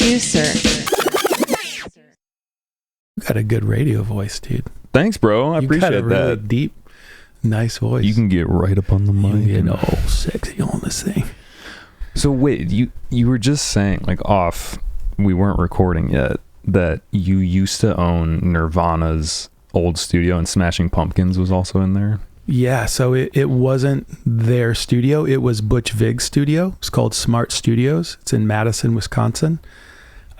Poducer. You got a good radio voice, dude. Thanks, bro. I appreciate got a really that. deep, nice voice. You can get right up on the mic. You get all sexy on this thing. So wait, you were just saying, like, off, we weren't recording yet, that you used to own Nirvana's old studio, and Smashing Pumpkins was also in there? Yeah, so it wasn't their studio. It was Butch Vig's studio. It's called Smart Studios. It's in Madison, Wisconsin.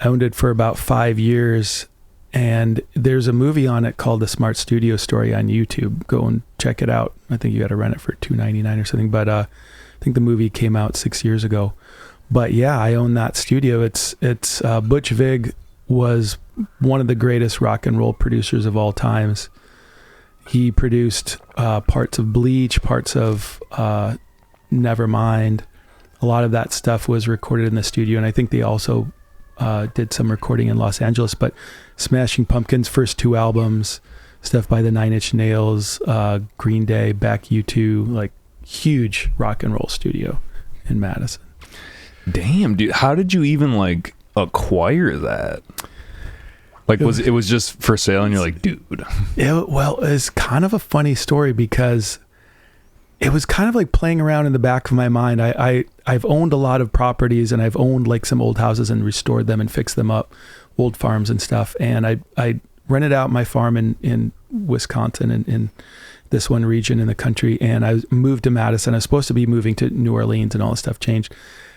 I owned it for about 5 years, and there's a movie on it called The Smart Studio Story on YouTube. Go and check it out. I think you got to rent it for $2.99 or something, but I think the movie came out 6 years ago. But yeah, I own that studio. It's Butch Vig was one of the greatest rock and roll producers of all times. He produced parts of Bleach, parts of Nevermind. A lot of that stuff was recorded in the studio, and I think they also did some recording in Los Angeles. But Smashing Pumpkins' first 2 albums, stuff by the Nine Inch Nails, Green Day, Beck, U2, like huge rock and roll studio in Madison. Damn, dude, how did you even like acquire that? Like, it was just for sale, and you're like, dude. Well, it's kind of a funny story because it was kind of like playing around in the back of my mind. I've owned a lot of properties, and I've owned like some old houses and restored them and fixed them up, old farms and stuff. And I rented out my farm in Wisconsin, in this one region in the country, and I moved to Madison. I was supposed to be moving to New Orleans, and all this stuff changed.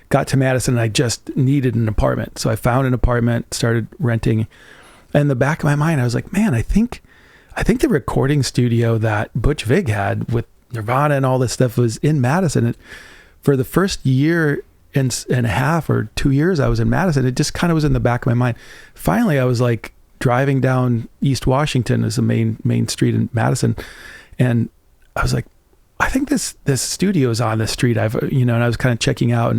Got to Madison, and I just needed an apartment. So I found an apartment, started renting. In the back of my mind, I was like, man, I think the recording studio that Butch Vig had with Nirvana and all this stuff was in Madison. And for the first year and a half or 2 years I was in Madison, it just kind of was in the back of my mind. Finally, I was like driving down East Washington as the main street in Madison, and I was like, I think this studio is on this street. And I was kind of checking out,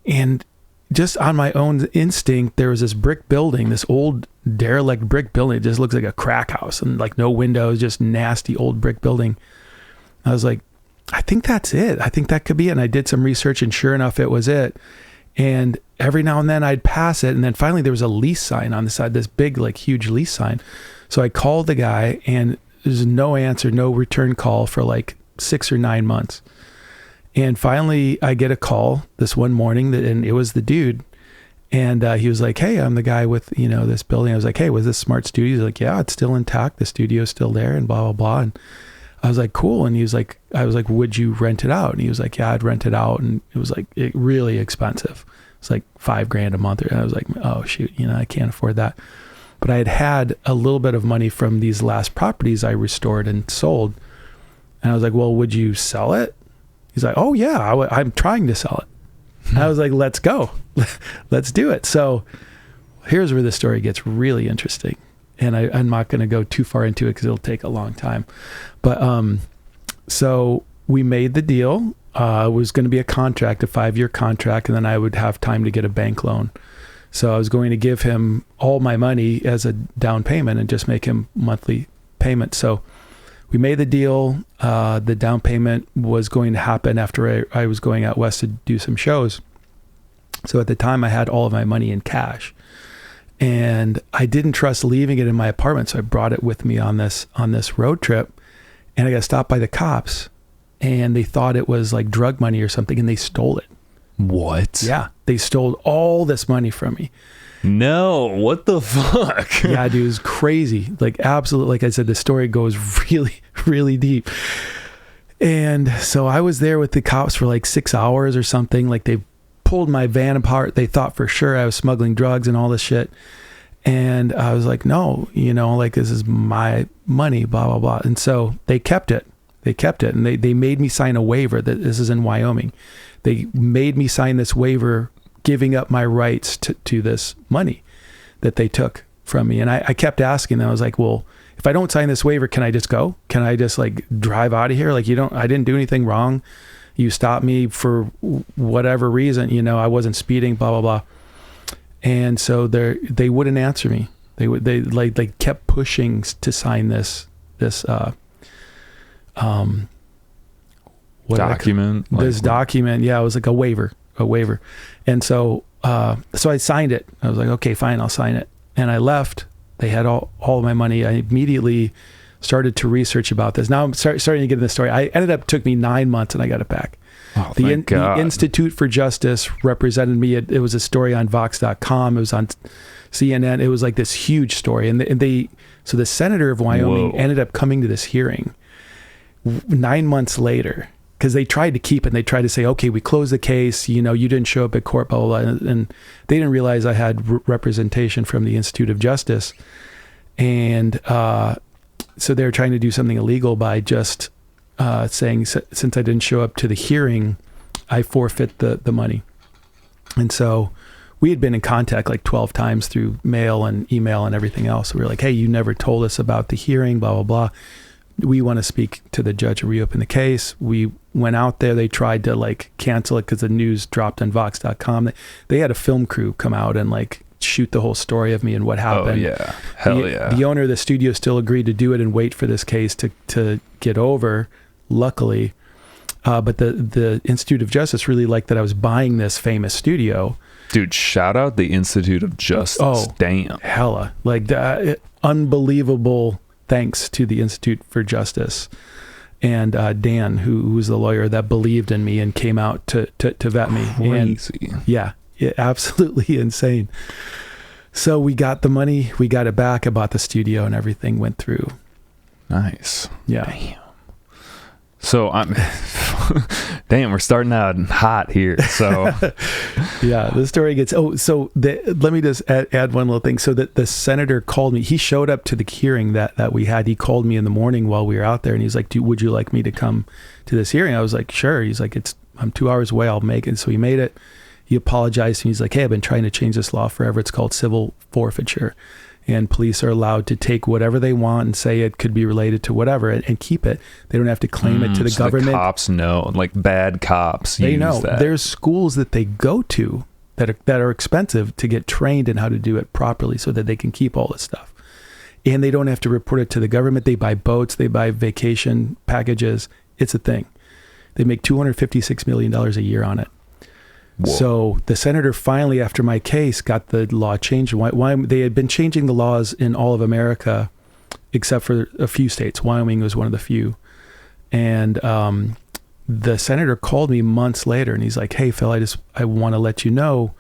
and just on my own instinct, there was this brick building, this old derelict brick building. It just looks like a crack house, and like no windows, just nasty old brick building. I was like, I think that's it. I think that could be it. And I did some research, and sure enough, it was it. And every now and then I'd pass it. And then finally there was a lease sign on the side, this big, like huge lease sign. So I called the guy, and there's no answer, no return call for like 6 or 9 months. And finally, I get a call this one morning, and it was the dude. And he was like, hey, I'm the guy with, this building. I was like, hey, was this Smart Studios? He's like, yeah, it's still intact. The studio's still there, and blah, blah, blah. And I was like, cool. And I was like, would you rent it out? And he was like, yeah, I'd rent it out. And it was like really expensive. It's like $5,000 a month. And I was like, oh, shoot, I can't afford that. But I had a little bit of money from these last properties I restored and sold. And I was like, well, would you sell it? He's like, oh yeah, I'm trying to sell it. And I was like, let's go. Let's do it. So here's where the story gets really interesting. And I'm not going to go too far into it because it'll take a long time. But so we made the deal. It was going to be a 5-year contract, and then I would have time to get a bank loan. So I was going to give him all my money as a down payment and just make him monthly payments. So we made the deal. The down payment was going to happen after I was going out west to do some shows. So at the time I had all of my money in cash, and I didn't trust leaving it in my apartment. So I brought it with me on this road trip, and I got stopped by the cops, and they thought it was like drug money or something, and they stole it. What? Yeah. They stole all this money from me. No, what the fuck? Yeah, dude, it was crazy. Like, absolutely. Like I said, the story goes really, really deep. And so I was there with the cops for like 6 hours or something. Like, they pulled my van apart. They thought for sure I was smuggling drugs and all this shit. And I was like, no, like, this is my money, blah, blah, blah. And so they kept it. And they made me sign a waiver that this is in Wyoming. They made me sign this waiver giving up my rights to this money that they took from me. And I kept asking them. I was like, well, if I don't sign this waiver, can I just go? Can I just like drive out of here? Like, I didn't do anything wrong. You stopped me for whatever reason, I wasn't speeding, blah, blah, blah. And so they wouldn't answer me. They kept pushing to sign this document. This document. Yeah, it was like a waiver. And so so I signed it. I was like, okay, fine, I'll sign it. And I left. They had all of my money. I immediately started to research about this. Now I'm starting to get in the story. Took me 9 months and I got it back. Oh, The Institute for Justice represented me. It was a story on Vox.com. It was on CNN. It was like this huge story. So the senator of Wyoming ended up coming to this hearing 9 months later, because they tried to keep it. And they tried to say, okay, we closed the case. You didn't show up at court, blah, blah, blah. And they didn't realize I had representation from the Institute of Justice. And so they were trying to do something illegal by just saying, since I didn't show up to the hearing, I forfeit the money. And so we had been in contact like 12 times through mail and email and everything else. We were like, hey, you never told us about the hearing, blah, blah, blah. We want to speak to the judge and reopen the case. We went out there. They tried to like cancel it because the news dropped on Vox.com. They had a film crew come out and like shoot the whole story of me and what happened. Oh, yeah. Hell yeah. The owner of the studio still agreed to do it and wait for this case to get over, luckily. But the Institute of Justice really liked that I was buying this famous studio. Dude, shout out the Institute of Justice. Oh, damn. Hella. Like, unbelievable thanks to the Institute for Justice and Dan, who was the lawyer that believed in me and came out to vet me. Crazy. And yeah, absolutely insane. So we got the money, we got it back, I bought the studio and everything went through. Nice. Yeah. Damn. So damn, we're starting out hot here. So yeah, the story gets, let me just add one little thing. So that the senator called me, he showed up to the hearing that we had. He called me in the morning while we were out there and he's like, would you like me to come to this hearing? I was like, sure. He's like, I'm 2 hours away. I'll make it. So he made it. He apologized to me. He's like, hey, I've been trying to change this law forever. It's called civil forfeiture. And police are allowed to take whatever they want and say it could be related to whatever and keep it. They don't have to claim it to the government. The cops know, like bad cops they use know. that. There's schools that they go to that are expensive to get trained in how to do it properly so that they can keep all this stuff. And they don't have to report it to the government. They buy boats. They buy vacation packages. It's a thing. They make $256 million a year on it. Whoa. So the senator finally, after my case, got the law changed. Why they had been changing the laws in all of America, except for a few states. Wyoming was one of the few. And the senator called me months later, and he's like, "Hey, Phil, I want to let you know,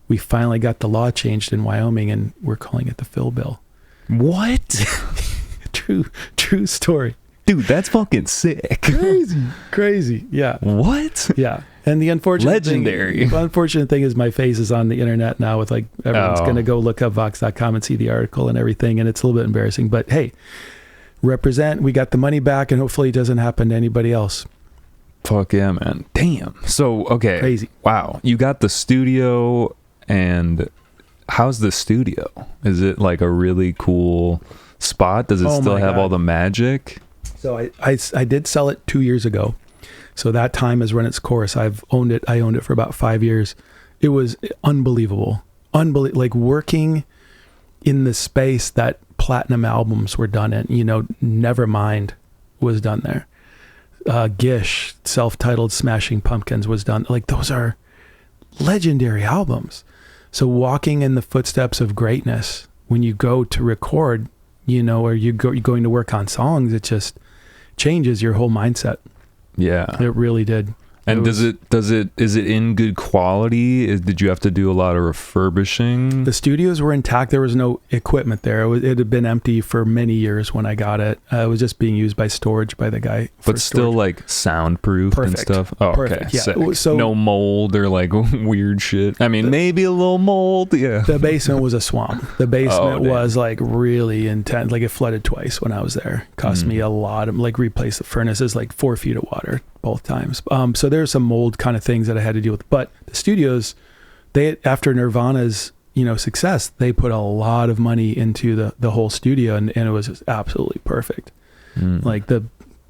we finally got the law changed in Wyoming, and we're calling it the Phil bill." What? True story. Dude, that's fucking sick. Crazy. Yeah. What? Yeah. And the unfortunate thing is my face is on the internet now with like everyone's going to go look up Vox.com and see the article and everything. And it's a little bit embarrassing, but hey, represent, we got the money back and hopefully it doesn't happen to anybody else. Fuck yeah, man. Damn. So, okay. Crazy. Wow. You got the studio, and how's the studio? Is it like a really cool spot? Does it still have all the magic? So I did sell it 2 years ago. So that time has run its course. I've owned it. I owned it for about 5 years. It was unbelievable. Like working in the space that platinum albums were done in, Nevermind was done there. Gish, self-titled Smashing Pumpkins was done. Like those are legendary albums. So walking in the footsteps of greatness when you go to record, or you're going to work on songs, it just changes your whole mindset. Yeah, it really did. And is it in good quality? Did you have to do a lot of refurbishing? The studios were intact. There was no equipment there. It had been empty for many years when I got it. It was just being used by storage by the guy. But still like soundproof and stuff? Oh, perfect. Okay. Yeah. Sick. So, no mold or like weird shit? I mean, maybe a little mold, yeah. The basement was a swamp. The basement was like really intense. Like it flooded twice when I was there. Cost me a lot of, like replace the furnaces, like 4 feet of water both times. So there's some mold kind of things that I had to deal with. But the studios, after Nirvana's success, they put a lot of money into the whole studio, and it was just absolutely perfect. Like the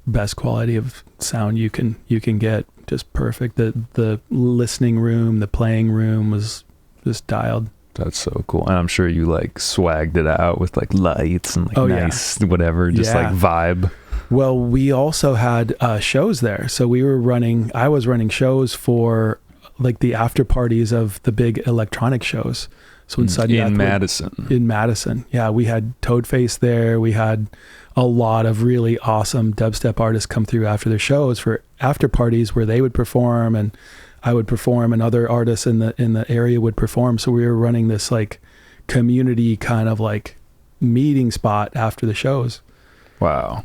best quality of sound you can get, just perfect. The listening room, the playing room was just dialed. That's so cool. And I'm sure you like swagged it out with like lights and like nice whatever, just like vibe. Well, we also had shows there. So I was running shows for like the after parties of the big electronic shows. So inside in Madison. Yeah, we had Toadface there. We had a lot of really awesome dubstep artists come through after their shows for after parties where they would perform and I would perform and other artists in the area would perform. So we were running this like community kind of like meeting spot after the shows. Wow.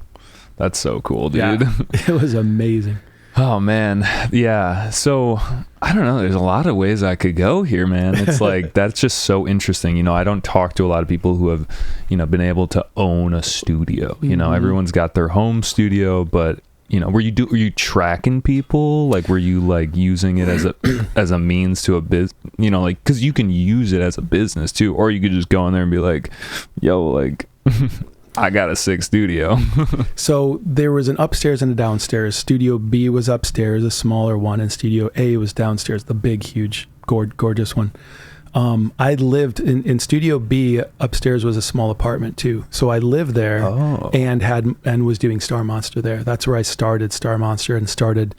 That's so cool, dude. Yeah, it was amazing. Oh man. Yeah. So I don't know. There's a lot of ways I could go here, man. It's like, that's just so interesting. You know, I don't talk to a lot of people who have, you know, been able to own a studio. You know, everyone's got their home studio, but you know, were you tracking people? Like, were you like using it as a means to a business, you know, like, cause you can use it as a business too, or you could just go in there and be like, yo, like, I got a sick studio. So there was an upstairs and a downstairs. Studio B was upstairs, a smaller one, and Studio A was downstairs, the big, huge, gorgeous one. I lived in Studio B. Upstairs was a small apartment too, so I lived there and was doing Star Monster there. That's where I started Star Monster and started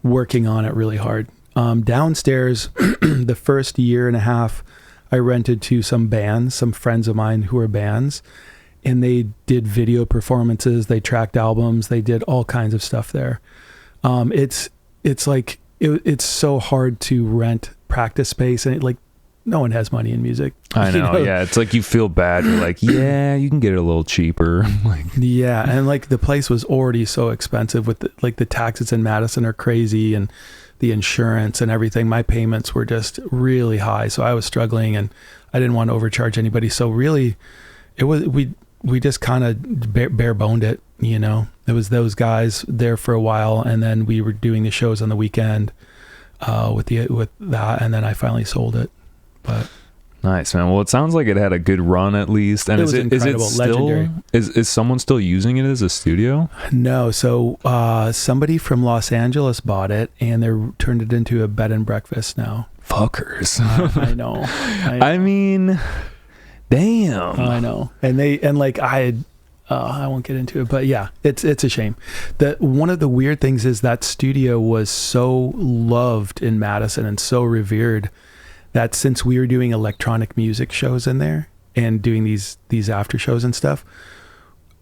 working on it really hard. Downstairs, the first year and a half, I rented to some bands, some friends of mine who were bands. And they did video performances, they tracked albums, they did all kinds of stuff there. It's like, it's so hard to rent practice space, and like, no one has money in music. I know, yeah. It's like you feel bad. You're like, yeah, you can get it a little cheaper. Like, yeah, and like the place was already so expensive with the taxes in Madison are crazy, and the insurance and everything. My payments were just really high, so I was struggling, and I didn't want to overcharge anybody. So really, it was we just kind of bare boned it, you know. It was those guys there for a while, and then we were doing the shows on the weekend with that, and then I finally sold it. But nice, man. Well, it sounds like it had a good run at least. And is it still legendary. Is someone still using it as a studio? No. So somebody from Los Angeles bought it, and they turned it into a bed and breakfast now. Fuckers. I know. I mean, damn. I know. And like I won't get into it, but yeah, it's a shame. That one of the weird things is that studio was so loved in Madison and so revered that since we were doing electronic music shows in there and doing these after shows and stuff,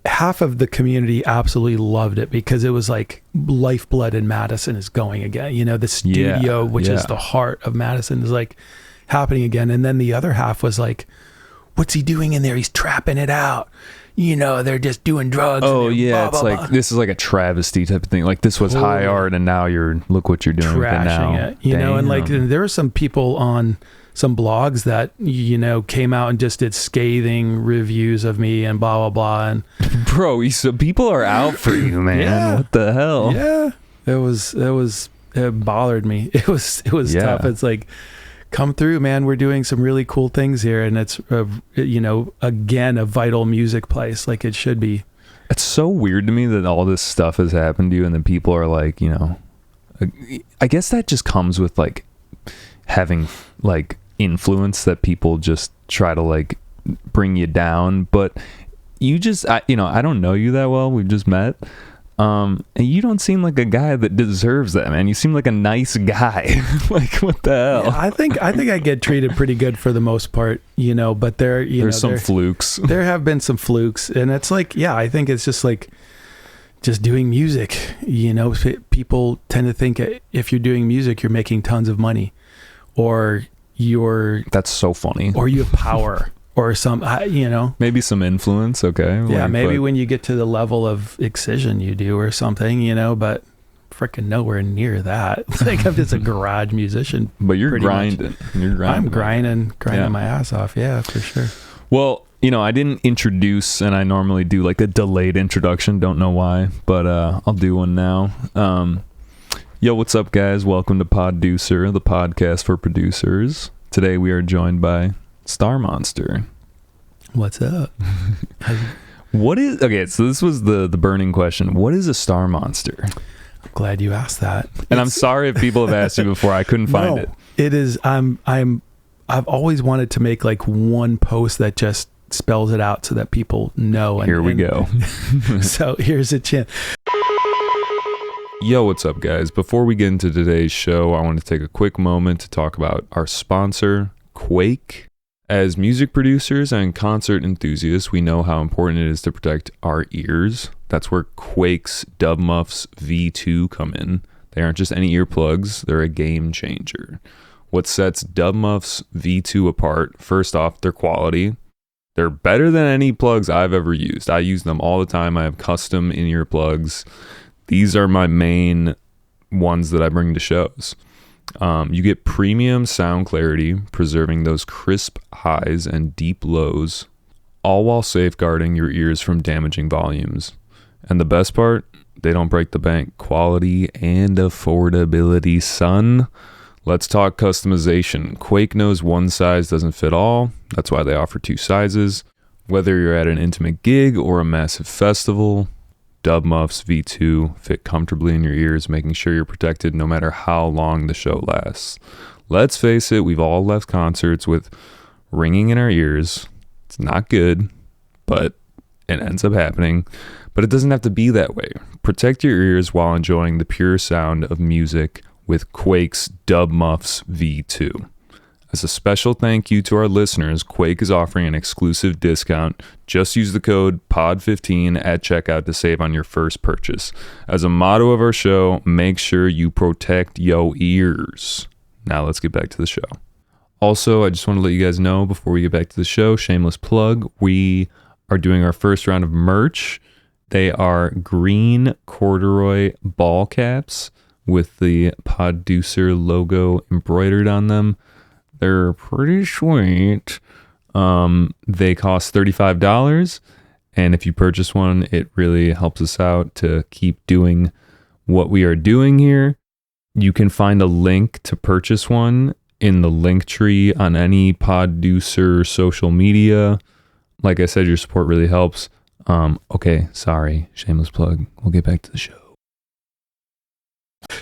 half of the community absolutely loved it because it was like lifeblood in Madison is going again. You know, the studio, which is the heart of Madison, is like happening again. And then the other half was like, what's he doing in there? He's trapping it out. You know, they're just doing drugs. Oh yeah, blah, it's blah, like blah. This is like a travesty type of thing. Like this was high art, and now look what you're doing with it now. Trashing it, you know. And like there were some people on some blogs that, you know, came out and just did scathing reviews of me and blah blah blah. And bro, so people are out for you, man. Yeah. What the hell? Yeah, it bothered me. It was tough. It's like, come through, man. We're doing some really cool things here, and it's you know, again, a vital music place like it should be. It's so weird to me that all this stuff has happened to you, and then people are like, you know, I guess that just comes with like having like influence, that people just try to like bring you down. But you just, you know, I don't know you that well. We've just met. And you don't seem like a guy that deserves that, man. You seem like a nice guy. Like, what the hell? Yeah, I think I get treated pretty good for the most part, you know, but there's some flukes. There have been some flukes, and it's like, yeah, I think it's just like just doing music, you know. People tend to think if you're doing music, you're making tons of money, or that's so funny, or you have power. Or some, you know, maybe some influence. Okay. Yeah. Like, maybe when you get to the level of excision you do or something, you know, but freaking nowhere near that. Like, I'm just a garage musician. But you're grinding. I'm grinding my ass off. Yeah, for sure. Well, you know, I didn't introduce, and I normally do like a delayed introduction. Don't know why, but I'll do one now. Yo, what's up, guys? Welcome to Poducer, the podcast for producers. Today we are joined by Star Monster. What's up? Okay, so this was the burning question. What is a Star Monster? I'm glad you asked that. And I'm sorry if people have asked you before. I couldn't find it. It is, I've always wanted to make like one post that just spells it out so that people know. Here we go. So here's a chance. Yo, what's up, guys? Before we get into today's show, I want to take a quick moment to talk about our sponsor, Quake. As music producers and concert enthusiasts, we know how important it is to protect our ears. That's where Quake's Dub Muffs V2 come in. They aren't just any earplugs, they're a game changer. What sets Dub Muffs V2 apart, first off, their quality. They're better than any plugs I've ever used. I use them all the time. I have custom in-ear plugs. These are my main ones that I bring to shows. You get premium sound clarity, preserving those crisp highs and deep lows, all while safeguarding your ears from damaging volumes. And the best part, they don't break the bank. Quality and affordability, son. Let's talk customization. Quake knows one size doesn't fit all. That's why they offer two sizes. Whether you're at an intimate gig or a massive festival, Dub Muffs V2 fit comfortably in your ears, making sure you're protected no matter how long the show lasts. Let's face it, we've all left concerts with ringing in our ears. It's not good, but it ends up happening. But it doesn't have to be that way. Protect your ears while enjoying the pure sound of music with Quake's Dub Muffs V2. As a special thank you to our listeners, Quake is offering an exclusive discount. Just use the code POD15 at checkout to save on your first purchase. As a motto of our show, make sure you protect your ears. Now let's get back to the show. Also, I just want to let you guys know before we get back to the show, shameless plug, we are doing our first round of merch. They are green corduroy ball caps with the Poducer logo embroidered on them. They're pretty sweet. They cost $35. And if you purchase one, it really helps us out to keep doing what we are doing here. You can find a link to purchase one in the link tree on any Poducer social media. Like I said, your support really helps. Okay, sorry, shameless plug. We'll get back to the show.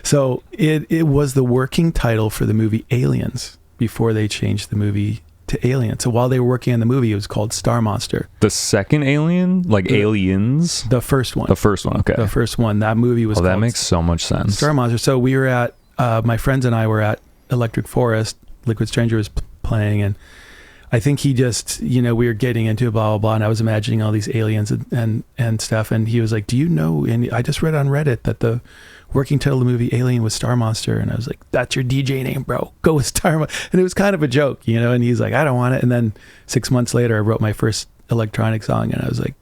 So it was the working title for the movie Aliens before they changed the movie to Alien. So while they were working on the movie, it was called Star Monster. The second Alien? Like Aliens? The first one. The first one, okay. The first one. That movie was called that makes so much sense. Star Monster. So we were at, my friends and I were at Electric Forest. Liquid Stranger was playing, and I think he just, we were getting into blah, blah, blah, and I was imagining all these aliens and stuff, and he was like, do you know, and I just read on Reddit that the working title of the movie Alien was Star Monster, and I was like, that's your DJ name, bro. Go with Star Monster. And it was kind of a joke, and he's like, I don't want it. And then 6 months later, I wrote my first electronic song, and I was like,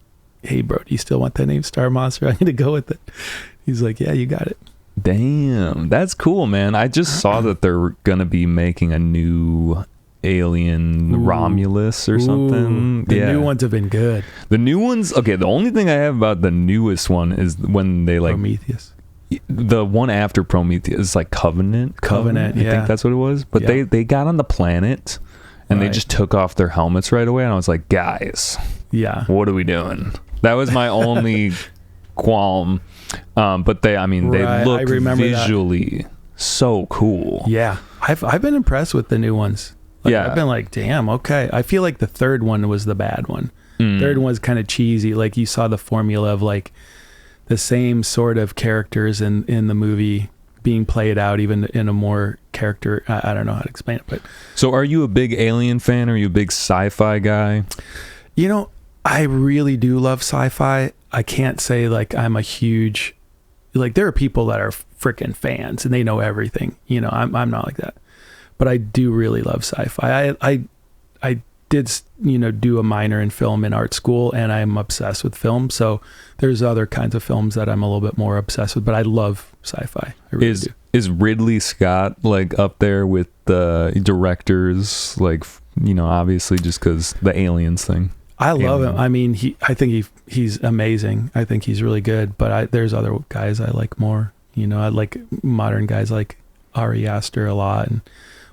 hey, bro, do you still want that name, Star Monster? I need to go with it. He's like, yeah, you got it. Damn, that's cool, man. I just saw that they're going to be making a new Alien Romulus or something. The new ones have been good. The new ones, okay, the only thing I have about the newest one is when they like... Prometheus. The one after Prometheus is like Covenant, yeah. I think that's what it was. But yeah. they got on the planet and they just took off their helmets right away. And I was like, guys, what are we doing? That was my only qualm. But they look visually so cool. Yeah. I've been impressed with the new ones. I've been like, damn, okay. I feel like the third one was the bad one. Third one was kind of cheesy. Like you saw the formula of like the same sort of characters in the movie being played out, even in a more character. I don't know how to explain it, but. So are you a big Alien fan? Are you a big sci-fi guy? I really do love sci-fi. I can't say like I'm a huge, like there are people that are freaking fans and they know everything. I'm not like that, but I do really love sci-fi. I did, do a minor in film in art school, and I'm obsessed with film. So there's other kinds of films that I'm a little bit more obsessed with, but I love sci-fi. I really do. Is Ridley Scott like up there with the directors? Like, obviously just because the Aliens thing. I love him. I mean, I think he's amazing. I think he's really good, but there's other guys I like more. I like modern guys like Ari Aster a lot, and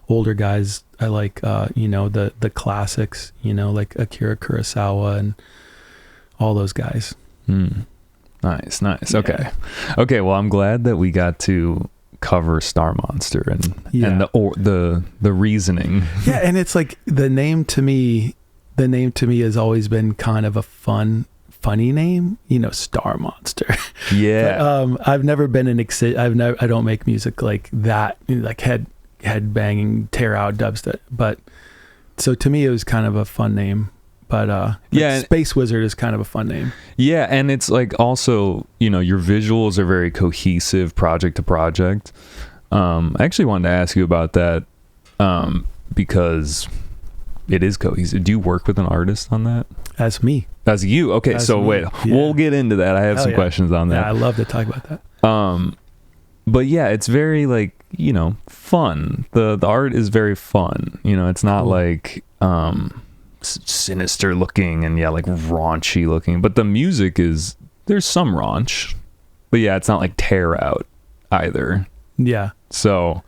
older guys I like, the classics, like Akira Kurosawa and all those guys. Nice. Okay. Well, I'm glad that we got to cover Star Monster and the reasoning. Yeah, and it's like the name to me has always been kind of a fun funny name, Star Monster. Yeah. But, I've never been I don't make music like that, like head banging, tear out dubstep. But so to me, it was kind of a fun name. But yeah, Space Wizard is kind of a fun name. Yeah, and it's like also, your visuals are very cohesive project to project. I actually wanted to ask you about that because it is cohesive. Do you work with an artist on that? As me. As you? Okay, As so me. wait, Yeah. we'll get into that. I have some questions on that. Yeah, I love to talk about that. But yeah, it's very like, fun. The art is very fun. It's not like sinister looking and like raunchy looking, but the music there's some raunch, but yeah, it's not like tear out either. Yeah. So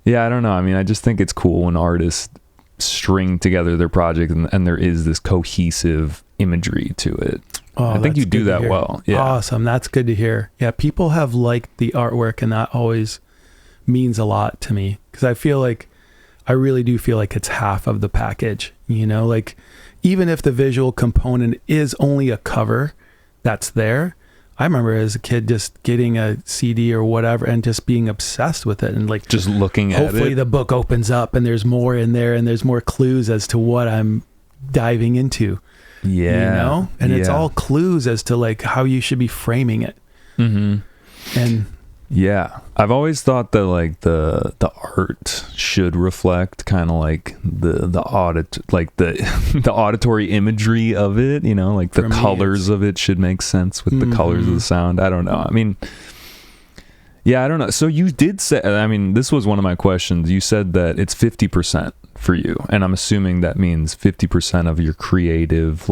yeah, I don't know. I mean, I just think it's cool when artists string together their project and there is this cohesive imagery to it. I think you do that well. Yeah. Awesome. That's good to hear. Yeah. People have liked the artwork, and that always means a lot to me, because I really do feel like it's half of the package, like even if the visual component is only a cover that's there. I remember as a kid just getting a CD or whatever and just being obsessed with it, and like just looking at it. Hopefully the book opens up and there's more in there and there's more clues as to what I'm diving into. Yeah. And it's all clues as to like how you should be framing it. Mm-hmm. And yeah, I've always thought that like the art should reflect kind of like the auditory imagery of it, like the colors of it should make sense with the colors of the sound. I don't know. I mean, yeah, I don't know. So you did say, I mean, this was one of my questions. You said that it's 50% for you, and I'm assuming that means 50% of your creative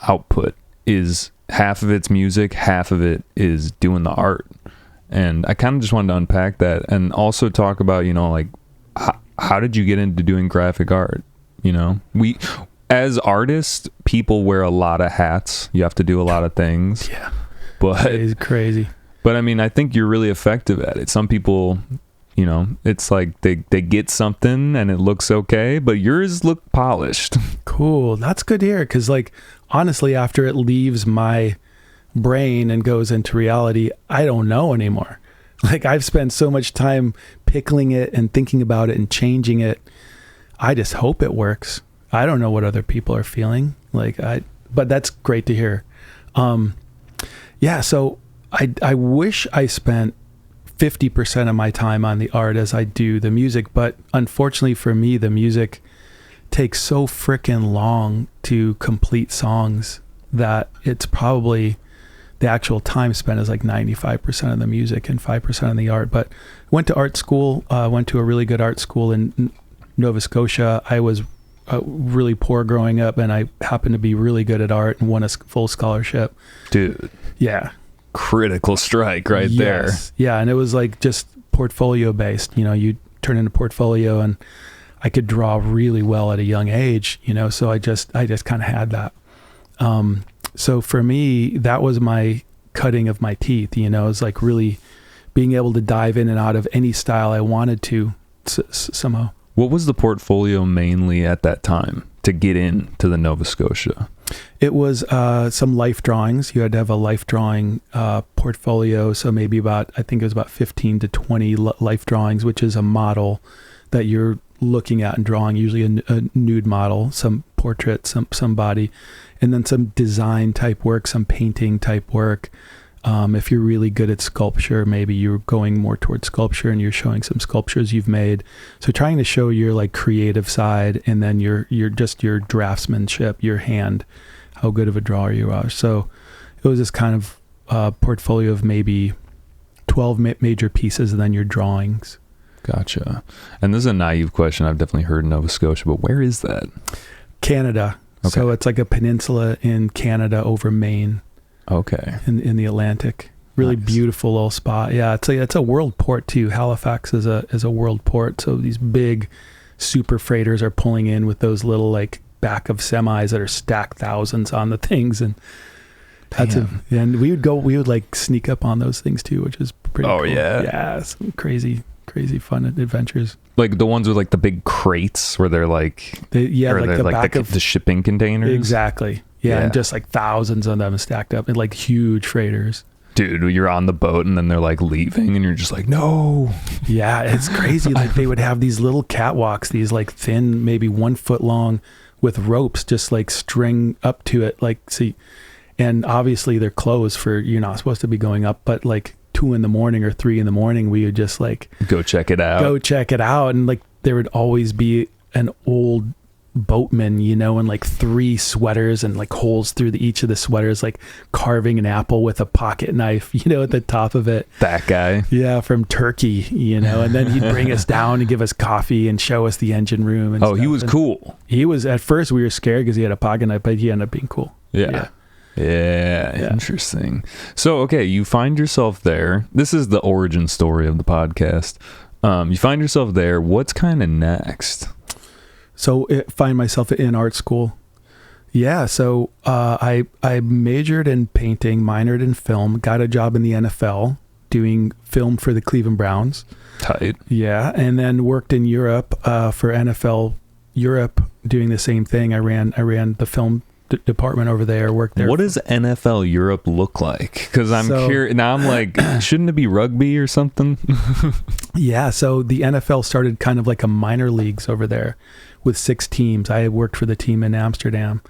output is half of it's music, half of it is doing the art. And I kind of just wanted to unpack that and also talk about, how did you get into doing graphic art? We, as artists, people wear a lot of hats. You have to do a lot of things. Yeah. But it's crazy. But I mean, I think you're really effective at it. Some people, it's like they get something and it looks okay, but yours look polished. Cool. That's good to hear. Cause honestly, after it leaves my brain and goes into reality, I don't know anymore. Like I've spent so much time pickling it and thinking about it and changing it. I just hope it works. I don't know what other people are feeling but that's great to hear. Yeah. So I wish I spent 50% of my time on the art as I do the music, but unfortunately for me, the music takes so freaking long to complete songs that it's probably the actual time spent is like 95% of the music and 5% of the art. But went to art school, went to a really good art school in Nova Scotia. I was really poor growing up, and I happened to be really good at art and won a full scholarship. Dude. Yeah. Critical strike right there. Yeah. And it was like just portfolio based, you turn in a portfolio, and I could draw really well at a young age, so I just kind of had that. So for me, that was my cutting of my teeth, it was like really being able to dive in and out of any style I wanted to somehow. What was the portfolio mainly at that time to get into the Nova Scotia? It was some life drawings. You had to have a life drawing portfolio. So maybe I think it was about 15 to 20 life drawings, which is a model that you're looking at and drawing, usually a nude model, some portrait, some body, and then some design type work, some painting type work. If you're really good at sculpture, maybe you're going more towards sculpture and you're showing some sculptures you've made. So trying to show your like creative side, and then your draftsmanship, your hand, how good of a drawer you are. So it was this kind of portfolio of maybe 12 major pieces, and then your drawings. Gotcha. And this is a naive question. I've definitely heard Nova Scotia, but where is that? Canada. Okay. So it's like a peninsula in Canada over Maine. Okay. In the Atlantic. Really nice. Beautiful little spot. Yeah, it's a world port too. Halifax is a world port. So these big super freighters are pulling in with those little like back of semis that are stacked thousands on the things, and and we would like sneak up on those things too, which is pretty cool. Yeah. Yeah, some crazy crazy fun adventures. Like the ones with like the big crates where they're like, like the back of the shipping containers. Exactly. Yeah, and just like thousands of them stacked up in like huge freighters. Dude, you're on the boat and then they're like leaving and you're just like, no. Yeah, it's crazy. Like they would have these little catwalks, these like thin, maybe 1 foot long with ropes just like string up to it. Like, see, and obviously they're closed for, you're not supposed to be going up, but like 2 a.m. or 3 a.m, we would just like go check it out. And like there would always be an old boatman, and like 3 sweaters and like holes through each of the sweaters, like carving an apple with a pocket knife, at the top of it. That guy. Yeah, from Turkey, and then he'd bring us down and give us coffee and show us the engine room. And stuff. He was cool. He was, at first we were scared because he had a pocket knife, but he ended up being cool. Yeah. Interesting. So, okay, you find yourself there. This is the origin story of the podcast. You find yourself there. What's kind of next? So find myself in art school. Yeah. So I majored in painting, minored in film, got a job in the NFL doing film for the Cleveland Browns. Tight. Yeah. And then worked in Europe for NFL Europe doing the same thing. I ran the film department over there, worked there. What does NFL Europe look like? Because I'm curious. Now I'm like, shouldn't it be rugby or something? Yeah. So the NFL started kind of like a minor leagues over there with 6 teams. I worked for the team in Amsterdam,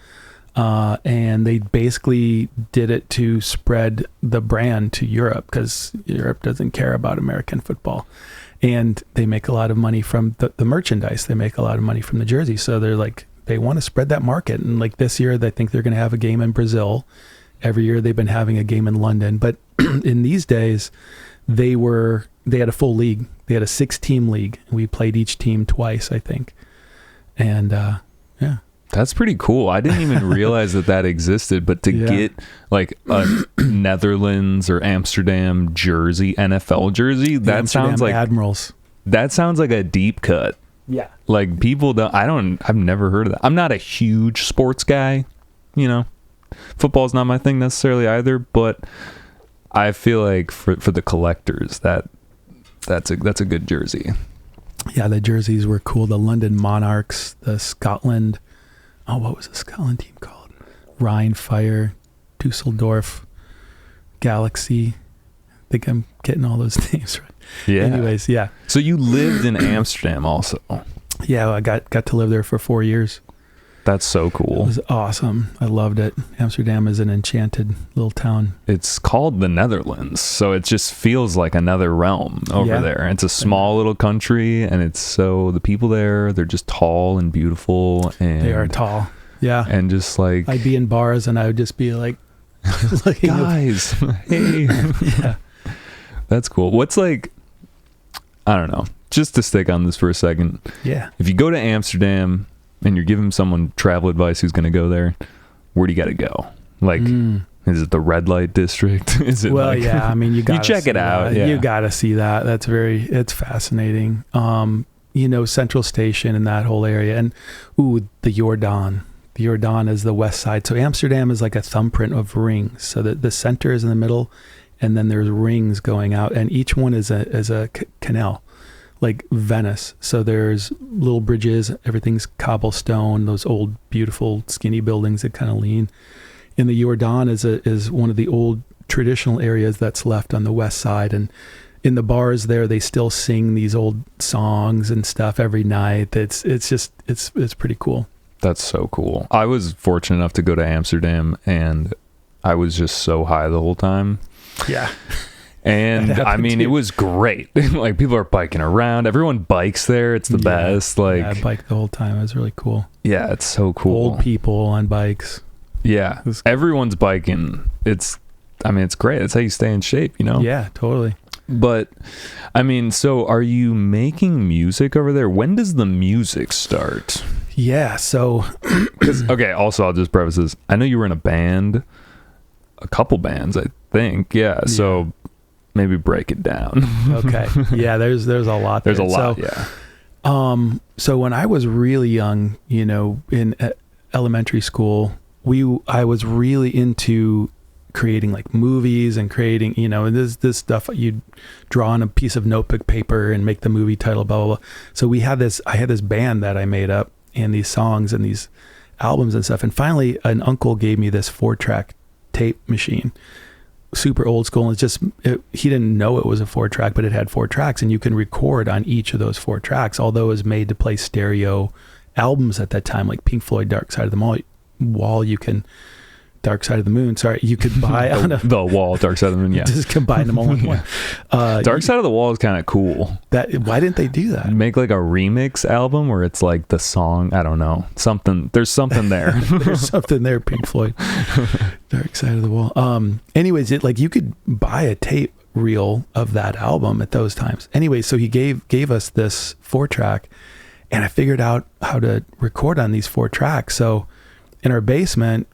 and they basically did it to spread the brand to Europe because Europe doesn't care about American football, and they make a lot of money from the merchandise. They make a lot of money from the jerseys. So they're like, they want to spread that market. And like this year, they think they're going to have a game in Brazil. Every year they've been having a game in London. But in these days, they had a full league. They had a 6-team league. We played each team twice, I think. And yeah, that's pretty cool. I didn't even realize that existed, but to get like a Netherlands or Amsterdam jersey, NFL jersey, that Amsterdam sounds like Admirals. That sounds like a deep cut. Yeah. Like people I've never heard of that. I'm not a huge sports guy, football's not my thing necessarily either, but I feel like for the collectors that's a good jersey. Yeah, the jerseys were cool. The London Monarchs, the Scotland. Oh, what was the Scotland team called? Rhine Fire, Dusseldorf, Galaxy. I think I'm getting all those names right. Yeah. Anyways, yeah. So you lived in Amsterdam also. Yeah, I got to live there for 4 years. That's so cool. It was awesome. I loved it. Amsterdam is an enchanted little town. It's called the Netherlands, so it just feels like another realm over there. It's a small little country, and the people there, they're just tall and beautiful. And they are tall. Yeah. And just like... I'd be in bars, and I would just be like... guys, hey. Yeah. That's cool. What's like... I don't know. Just to stick on this for a second. Yeah. If you go to Amsterdam... and you're giving someone travel advice who's going to go there, where do you got to go? Like, is it the red light district? Is it? Well, yeah. I mean, you check it out. Yeah. You got to see that. It's fascinating. Central Station and that whole area, and the Jordaan. The Jordaan is the west side. So Amsterdam is like a thumbprint of rings. So the center is in the middle, and then there's rings going out, and each one is a canal. Like Venice. So there's little bridges, everything's cobblestone, those old, beautiful, skinny buildings that kind of lean. And the Jordaan is one of the old traditional areas that's left on the west side. And in the bars there, they still sing these old songs and stuff every night. It's pretty cool. That's so cool. I was fortunate enough to go to Amsterdam, and I was just so high the whole time. Yeah. And I mean, it was great. Like people are biking around. Everyone bikes there. It's the best. Like I biked the whole time. It was really cool. Yeah, it's so cool. Old people on bikes. Yeah, everyone's biking. It's great. That's how you stay in shape, Yeah, totally. But I mean, so are you making music over there? When does the music start? Yeah, so okay. Also, I'll just preface this. I know you were in a band, a couple bands, I think. Yeah. So. Maybe break it down. Okay. Yeah, there's a lot there. There's a lot, So when I was really young, in elementary school, I was really into creating like movies and creating, and this stuff you'd draw on a piece of notebook paper and make the movie title, blah, blah, blah. So I had this band that I made up and these songs and these albums and stuff. And finally an uncle gave me this 4-track tape machine, super old school. And he didn't know it was a 4-track, but it had 4 tracks and you can record on each of those 4 tracks, although it was made to play stereo albums at that time, like Pink Floyd, Dark Side of the Wall, Dark Side of the Moon. Sorry, you could buy on the Wall, Dark Side of the Moon. Yeah, just combine them all in one. Dark Side of the Wall is kind of cool. Why didn't they do that? Make like a remix album where it's like the song. I don't know, something. There's something there. There's something there. Pink Floyd, Dark Side of the Wall. Anyways, you could buy a tape reel of that album at those times. Anyway, so he gave us this 4-track, and I figured out how to record on these 4 tracks. So in our basement,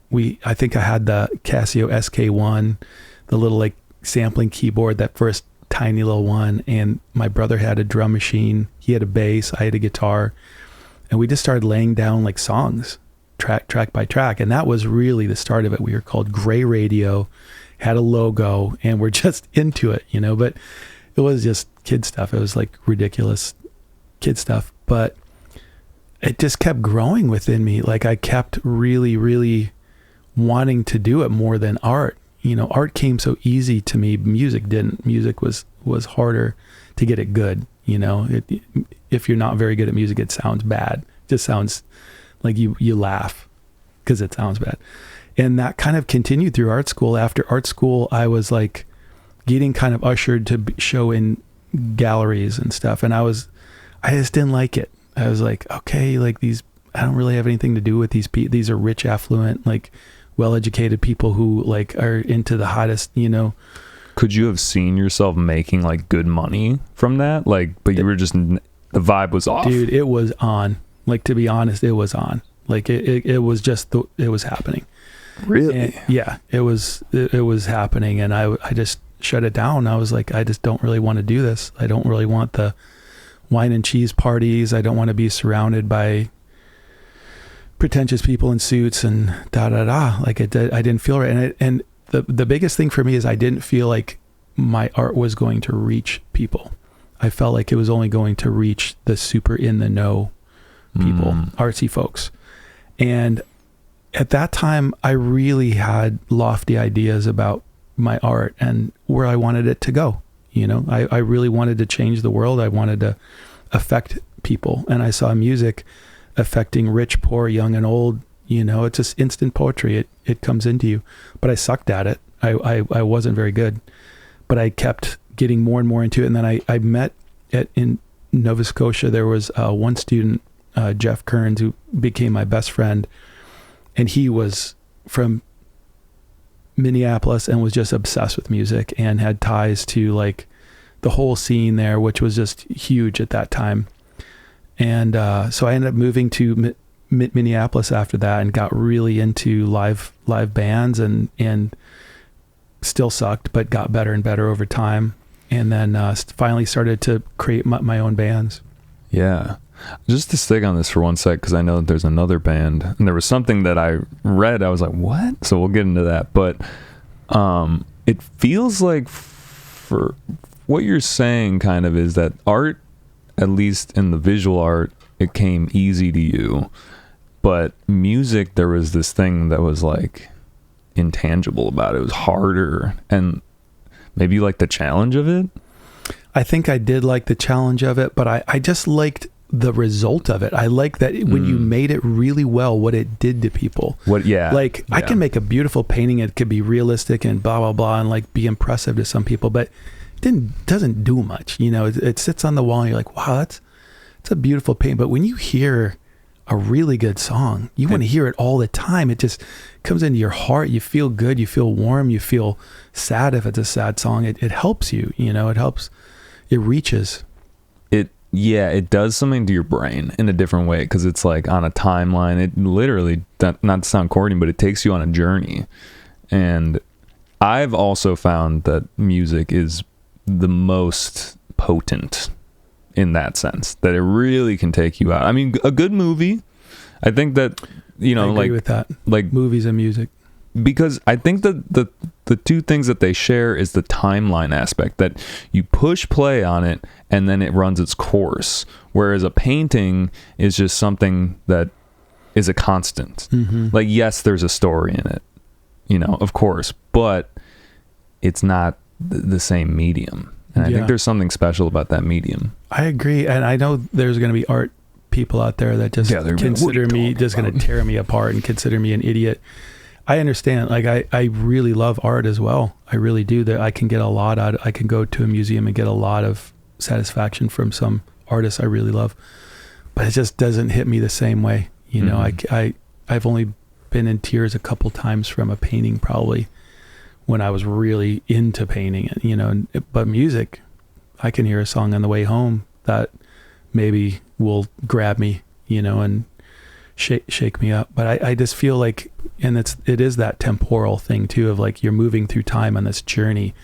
I think I had the Casio SK1, the little like sampling keyboard, that first tiny little one. And my brother had a drum machine. He had a bass. I had a guitar. And we just started laying down like songs, track by track. And that was really the start of it. We were called Gray Radio, had a logo, and we're just into it, but it was just kid stuff. It was like ridiculous kid stuff. But it just kept growing within me. Like I kept really, really wanting to do it more than art. Art came so easy to me. Music didn't. Music was harder to get it good. If you're not very good at music, it sounds bad. It just sounds like you laugh because it sounds bad. And that kind of continued through art school. After art school, I was like getting kind of ushered to show in galleries and stuff. And I just didn't like it. I was like, okay, like I don't really have anything to do with these people. These are rich, affluent, like well-educated people who like are into the hottest, Could you have seen yourself making like good money from that? Like, but you were just, the vibe was off. Dude, it was on. Like, to be honest, it was on. Like it was just, it was happening. Really? And, yeah, it was happening. And I just shut it down. I was like, I just don't really want to do this. I don't really want the wine and cheese parties. I don't want to be surrounded by pretentious people in suits and like I didn't feel right. And the biggest thing for me is I didn't feel like my art was going to reach people. I felt like it was only going to reach the super in the know people, artsy folks. And at that time I really had lofty ideas about my art and where I wanted it to go. I really wanted to change the world. I wanted to affect people. And I saw music affecting rich, poor, young, and old. It's just instant poetry. It comes into you. But I sucked at it. I wasn't very good. But I kept getting more and more into it. And then I met in Nova Scotia, there was one student, Jeff Kearns, who became my best friend. And he was from Minneapolis and was just obsessed with music and had ties to like the whole scene there, which was just huge at that time. And so I ended up moving to Minneapolis after that and got really into live bands and still sucked, but got better and better over time. And then finally started to create my own bands. Yeah. Just to stick on this for one sec, because I know that there's another band, and there was something that I read, I was like, what? So we'll get into that. But it feels like for what you're saying kind of is that art, at least in the visual art, it came easy to you. But music, there was this thing that was like intangible about it. It was harder, and maybe you like the challenge of it? I think I did like the challenge of it, but I just liked the result of it. I like that when you made it really well, what it did to people. I can make a beautiful painting. It could be realistic and blah, blah, blah, and like be impressive to some people, but it doesn't do much. It sits on the wall and you're like, wow, that's a beautiful painting. But when you hear a really good song, you want to hear it all the time. It just comes into your heart. You feel good. You feel warm. You feel sad if it's a sad song. It helps you, it helps. It reaches. It does something to your brain in a different way, because it's like on a timeline. It literally, not to sound corny, but it takes you on a journey. And I've also found that music is the most potent in that sense, that it really can take you out. I mean, a good movie, I think that, I agree with that. Like movies and music. because I think the two things that they share is the timeline aspect, that you push play on it and then it runs its course, whereas a painting is just something that is a constant. Like, yes, there's a story in it, you know, of course, but it's not the same medium. And I think there's something special about that medium. I agree. And I know there's going to be art people out there that just consider me just going to tear me apart and consider me an idiot. I understand. Like, I really love art as well. I really do. That I can get a lot out. I can go to a museum and get a lot of satisfaction from some artists I really love, but it just doesn't hit me the same way. You know, I've only been in tears a couple times from a painting, probably when I was really into painting it, you know, but music, I can hear a song on the way home that maybe will grab me, you know, and shake me up. But I just feel like, and it is that temporal thing too, of like, you're moving through time on this journey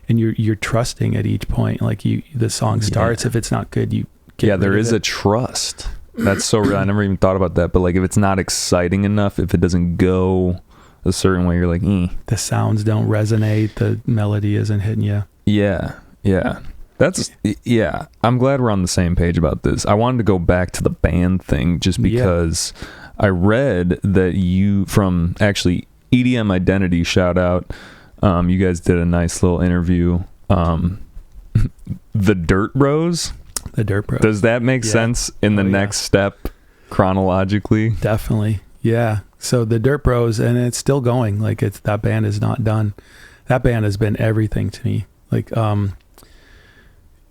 and you're trusting at each point. Like, the song starts, if it's not good, you get there is a trust. That's so real. I never even thought about that, but like, if it's not exciting enough, if it doesn't go a certain way, you're like, the sounds don't resonate, the melody isn't hitting you. I'm glad we're on the same page about this. I wanted to go back to the band thing just because I read that you, from actually EDM Identity, shout out, you guys did a nice little interview. The Dirt Bros. Does that make sense in the next step chronologically? Definitely. Yeah. So the Dirt Bros, and it's still going. Like, that band is not done. That band has been everything to me. Like,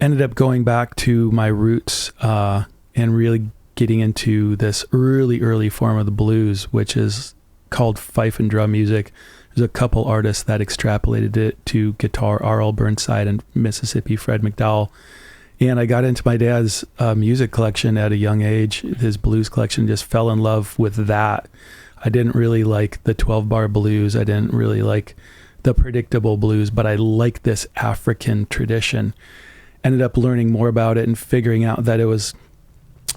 ended up going back to my roots, and really getting into this early form of the blues, which is called fife and drum music. There's a couple artists that extrapolated it to guitar, R.L. Burnside and Mississippi Fred McDowell. And I got into my dad's music collection at a young age, his blues collection, just fell in love with that. I didn't really like the 12-bar blues. I didn't really like the predictable blues, but I liked this African tradition. Ended up learning more about it and figuring out that it was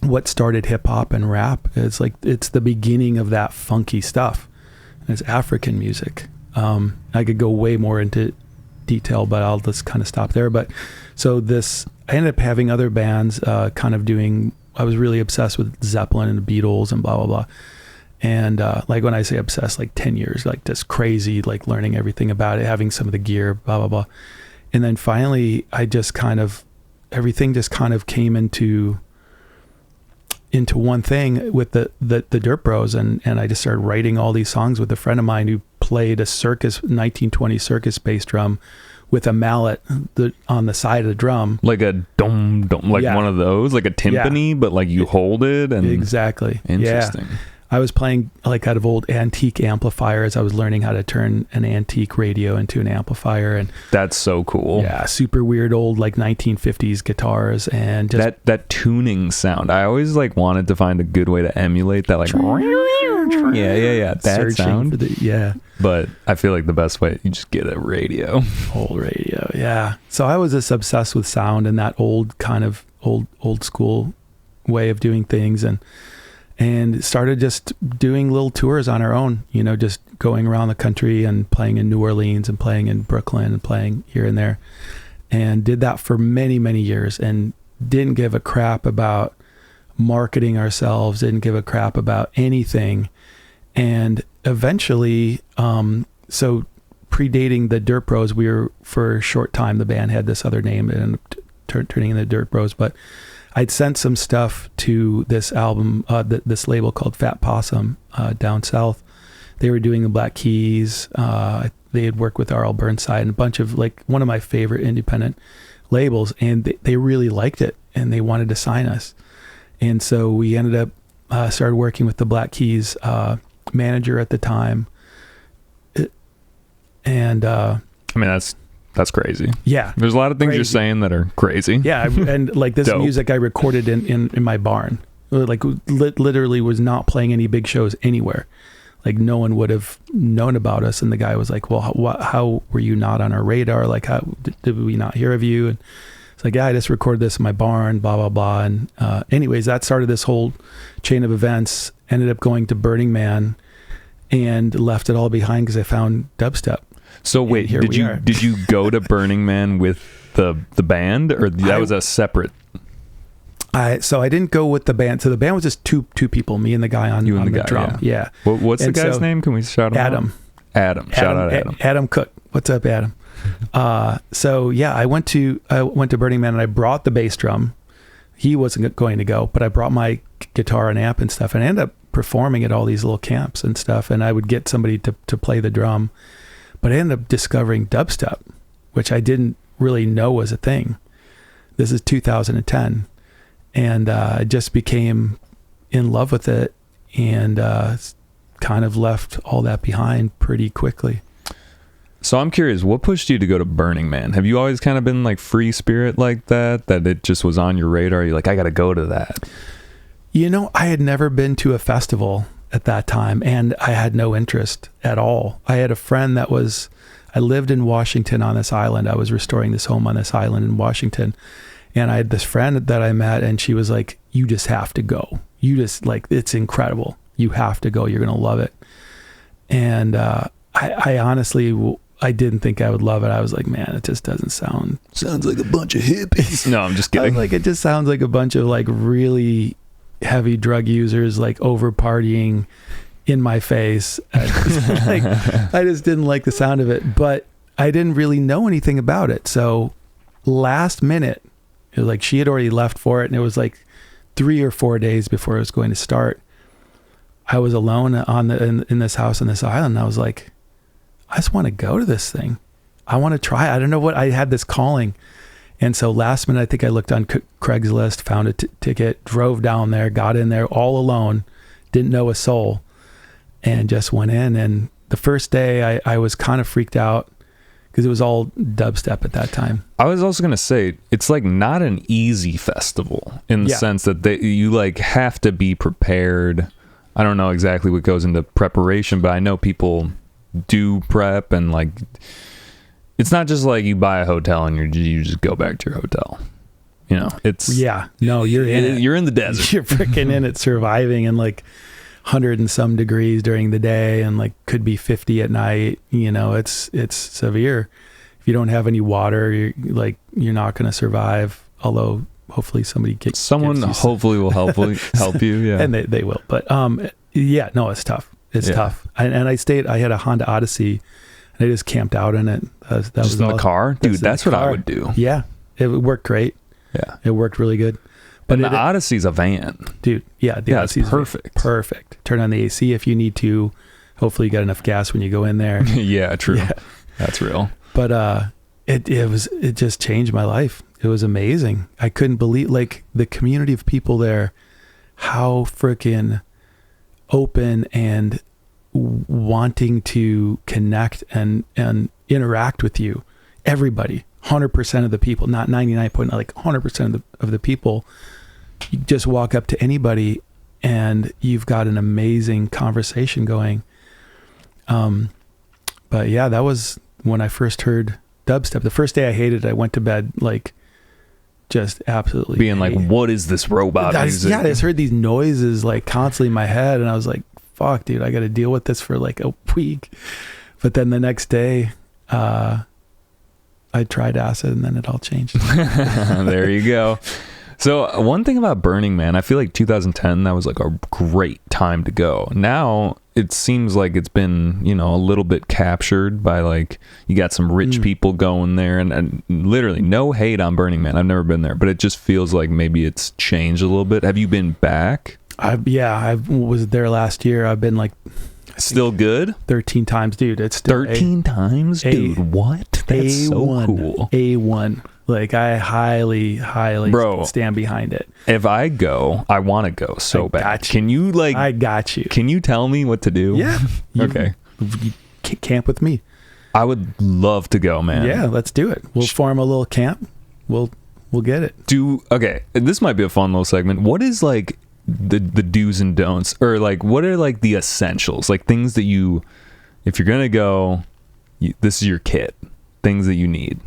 what started hip hop and rap. It's like, it's the beginning of that funky stuff. And it's African music. I could go way more into detail, but I'll just kind of stop there. But so I ended up having other bands, I was really obsessed with Zeppelin and the Beatles and blah, blah, blah. And like, when I say obsessed, like 10 years, like just crazy, like learning everything about it, having some of the gear, blah, blah, blah. And then finally, everything just kind of came into one thing with the Dirt Bros. And I just started writing all these songs with a friend of mine who played a 1920 circus bass drum with a mallet on the side of the drum. Like a dum, like one of those, like a timpani, but like you hold it. And exactly. Interesting. Yeah. I was playing like out of old antique amplifiers. I was learning how to turn an antique radio into an amplifier, and that's so cool. Yeah, super weird old like 1950s guitars, and just that tuning sound. I always like wanted to find a good way to emulate that, like that sound. But I feel like the best way, you just get a radio, old radio. Yeah. So I was just obsessed with sound and that old kind of old school way of doing things, and started just doing little tours on our own, you know, just going around the country and playing in New Orleans and playing in Brooklyn and playing here and there, and did that for many, many years, and didn't give a crap about marketing ourselves, didn't give a crap about anything. And eventually, so predating the Dirt Bros, we were, for a short time, the band had this other name and turning into Dirt Bros, but I'd sent some stuff to this album, this label called Fat Possum, down south. They were doing the Black Keys. They had worked with R.L. Burnside and a bunch of, like, one of my favorite independent labels, and they really liked it and they wanted to sign us. And so we ended up started working with the Black Keys manager at the time. And I mean, that's crazy. Yeah. There's a lot of things you're saying that are crazy. Yeah. And like this music I recorded in my barn, like literally was not playing any big shows anywhere. Like no one would have known about us. And the guy was like, well, how were you not on our radar? Like, how did we not hear of you? And it's like, yeah, I just recorded this in my barn, blah, blah, blah. And anyways, that started this whole chain of events. Ended up going to Burning Man and left it all behind because I found dubstep. So wait, here we are. did you go to Burning Man with the band, or that was a separate? So I didn't go with the band. So the band was just two people, me and the guy on the drum. Yeah. What's the guy's name? Can we shout him Adam. out? Adam. Shout out Adam. Adam Cook. What's up, Adam? So yeah, I went to Burning Man and I brought the bass drum. He wasn't going to go, but I brought my guitar and amp and stuff, and I ended up performing at all these little camps and stuff. And I would get somebody to play the drum, but I ended up discovering dubstep, which I didn't really know was a thing. This is 2010. And I just became in love with it, and kind of left all that behind pretty quickly. So I'm curious, what pushed you to go to Burning Man? Have you always kind of been like free spirit like that it just was on your radar? You're like, I got to go to that. You know, I had never been to a festival at that time, and I had no interest at all. I had a friend I lived in Washington on this island. I was restoring this home on this island in Washington. And I had this friend that I met, and she was like, you just have to go. You just like, it's incredible. You have to go. You're going to love it. And I honestly, I didn't think I would love it. I was like, man, it just doesn't sounds like a bunch of hippies. No, I'm just kidding. Like, it just sounds like a bunch of like really heavy drug users, like over partying in my face. I just didn't like the sound of it, but I didn't really know anything about it. So last minute, it was like she had already left for it, and it was like 3 or 4 days before it was going to start. I was alone in this house on this island, and I was like, I just want to go to this thing. I want to try. I don't know what, I had this calling. And so last minute, I think I looked on Craigslist, found a ticket, drove down there, got in there all alone, didn't know a soul, and just went in. And the first day I was kind of freaked out, because it was all dubstep at that time. I was also going to say, it's like not an easy festival in the sense that you like have to be prepared. I don't know exactly what goes into preparation, but I know people do prep, and like, it's not just like you buy a hotel and you just go back to your hotel. You know, it's... Yeah, no, you're in it. You're in the desert. You're freaking in it, surviving in like 100 and some degrees during the day, and like could be 50 at night. You know, it's severe. If you don't have any water, you're not going to survive. Although hopefully someone hopefully will help you. Yeah, and they will. But yeah, no, it's tough. It's tough. And I had a Honda Odyssey, and I just camped out in it. That just was in the car, dude. That's what I would do. Yeah, it worked great. Yeah, it worked really good. But the Odyssey's a van, dude. Yeah, the Odyssey's perfect. Perfect. Turn on the AC if you need to. Hopefully, you got enough gas when you go in there. Yeah, true. Yeah. That's real. But it just changed my life. It was amazing. I couldn't believe, like, the community of people there, how freaking open and wanting to connect and interact with you. Everybody, 100% of the people, not 99 point, like 100% of the people. You just walk up to anybody and you've got an amazing conversation going. But yeah, that was when I first heard dubstep. The first day I hated it, I went to bed like just absolutely being like, what is this robot music? Yeah, I just heard these noises like constantly in my head, and I was like, fuck, dude, I got to deal with this for like a week. But then the next day, I tried acid, and then it all changed. There you go. So one thing about Burning Man, I feel like 2010, that was like a great time to go. Now it seems like it's been, you know, a little bit captured by like, you got some rich people going there, and literally no hate on Burning Man. I've never been there, but it just feels like maybe it's changed a little bit. Have you been back? I was there last year. I've been like, still good? 13 times, dude. It's still 13 times, dude. What? That's so cool. A1. Like, I highly stand behind it. If I go, I want to go so bad. Can you like? I got you. Can you tell me what to do? Yeah. Okay. You camp with me. I would love to go, man. Yeah, let's do it. We'll form a little camp. We'll get it. Okay. This might be a fun little segment. What is like the do's and don'ts, or like what are like the essentials, like things that you, if you're gonna go, this is your kit, things that you need.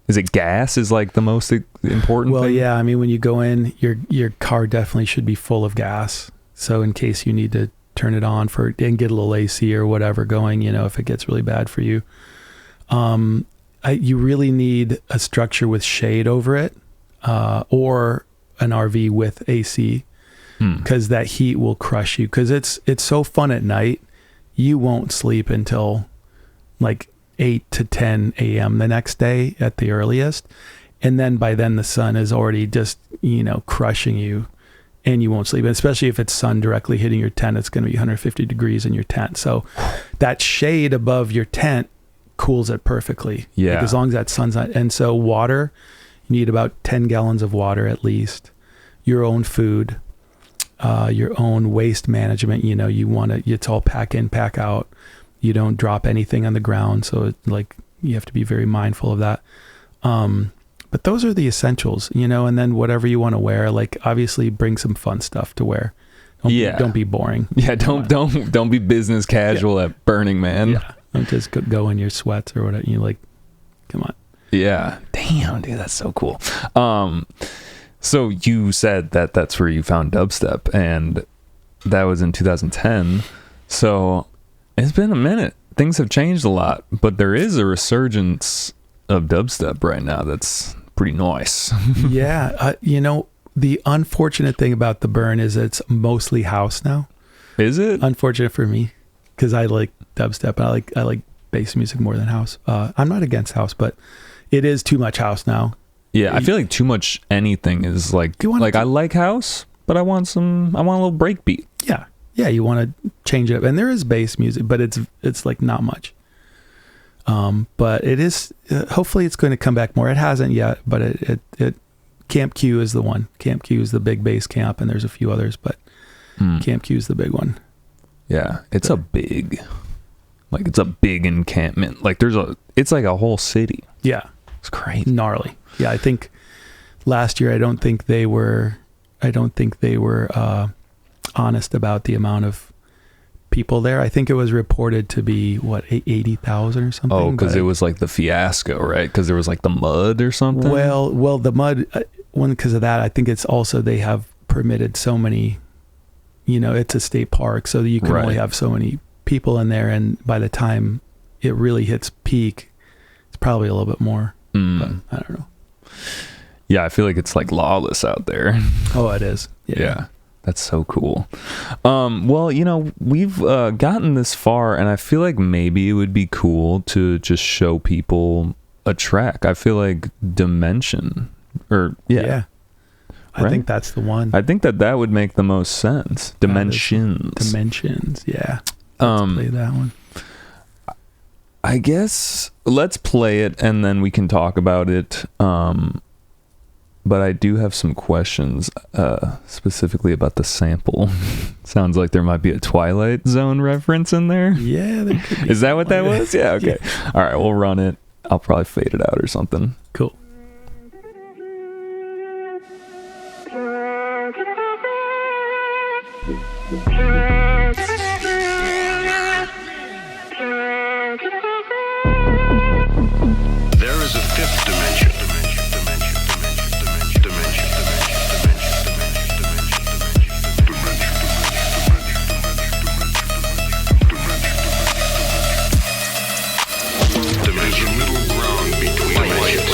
Is it gas is like the most important thing? Yeah, I mean, when you go in, your car definitely should be full of gas. So in case you need to turn it on and get a little AC or whatever going, if it gets really bad for you. You really need a structure with shade over it, or an RV with AC, because that heat will crush you. Because it's so fun at night, you won't sleep until like 8 to 10 a.m. the next day at the earliest, and then by then the sun is already just crushing you, and you won't sleep. And especially if it's sun directly hitting your tent, it's going to be 150 degrees in your tent. So that shade above your tent cools it perfectly. Yeah. Like as long as that sun's not. And so water, you need about 10 gallons of water at least. Your own food, your own waste management. You want to, it's all pack in, pack out. You don't drop anything on the ground. So you have to be very mindful of that. But those are the essentials, and then whatever you want to wear, like obviously bring some fun stuff to wear. Don't be boring. Yeah. Don't be business casual at Burning Man. Yeah. Don't just go in your sweats or whatever. Come on. Yeah. Damn, dude, that's so cool. So you said that that's where you found dubstep, and that was in 2010. So it's been a minute. Things have changed a lot, but there is a resurgence of dubstep right now. That's pretty nice. Yeah. The unfortunate thing about the Burn is it's mostly house now. Is it? Unfortunate for me, because I like dubstep. I like bass music more than house. I'm not against house, but it is too much house now. Yeah, I feel like too much anything is I like house, but I want a little break beat. Yeah. Yeah, you want to change it up. And there is bass music, but it's like not much. But it is, hopefully it's going to come back more. It hasn't yet, but it Camp Q is the one. Camp Q is the big bass camp, and there's a few others, but Camp Q is the big one. Yeah, it's a big encampment. It's like a whole city. Yeah. It's crazy. Gnarly. Yeah, I think last year, I don't think they were honest about the amount of people there. I think it was reported to be 80,000 or something. Oh, because it was like the fiasco, right? Because there was like the mud or something. Well, the mud. Because of that, I think it's also they have permitted so many. It's a state park, so you can only have so many people in there, and by the time it really hits peak, it's probably a little bit more. But I don't know. Yeah, I feel like it's like lawless out there. Oh, it is. Yeah. That's so cool. Well, we've gotten this far, and I feel like maybe it would be cool to just show people a track. I feel like Dimension, I think that's the one. I think that would make the most sense. Dimensions. Yeah. Let's play that one. I guess let's play it, and then we can talk about it. But I do have some questions, specifically about the sample. Sounds like there might be a Twilight Zone reference in there. Yeah, there could be. Is that what that was? Yeah, okay. Yeah. All right, we'll run it. I'll probably fade it out or something. Cool. There is a fifth dimension. There's a middle ground between light and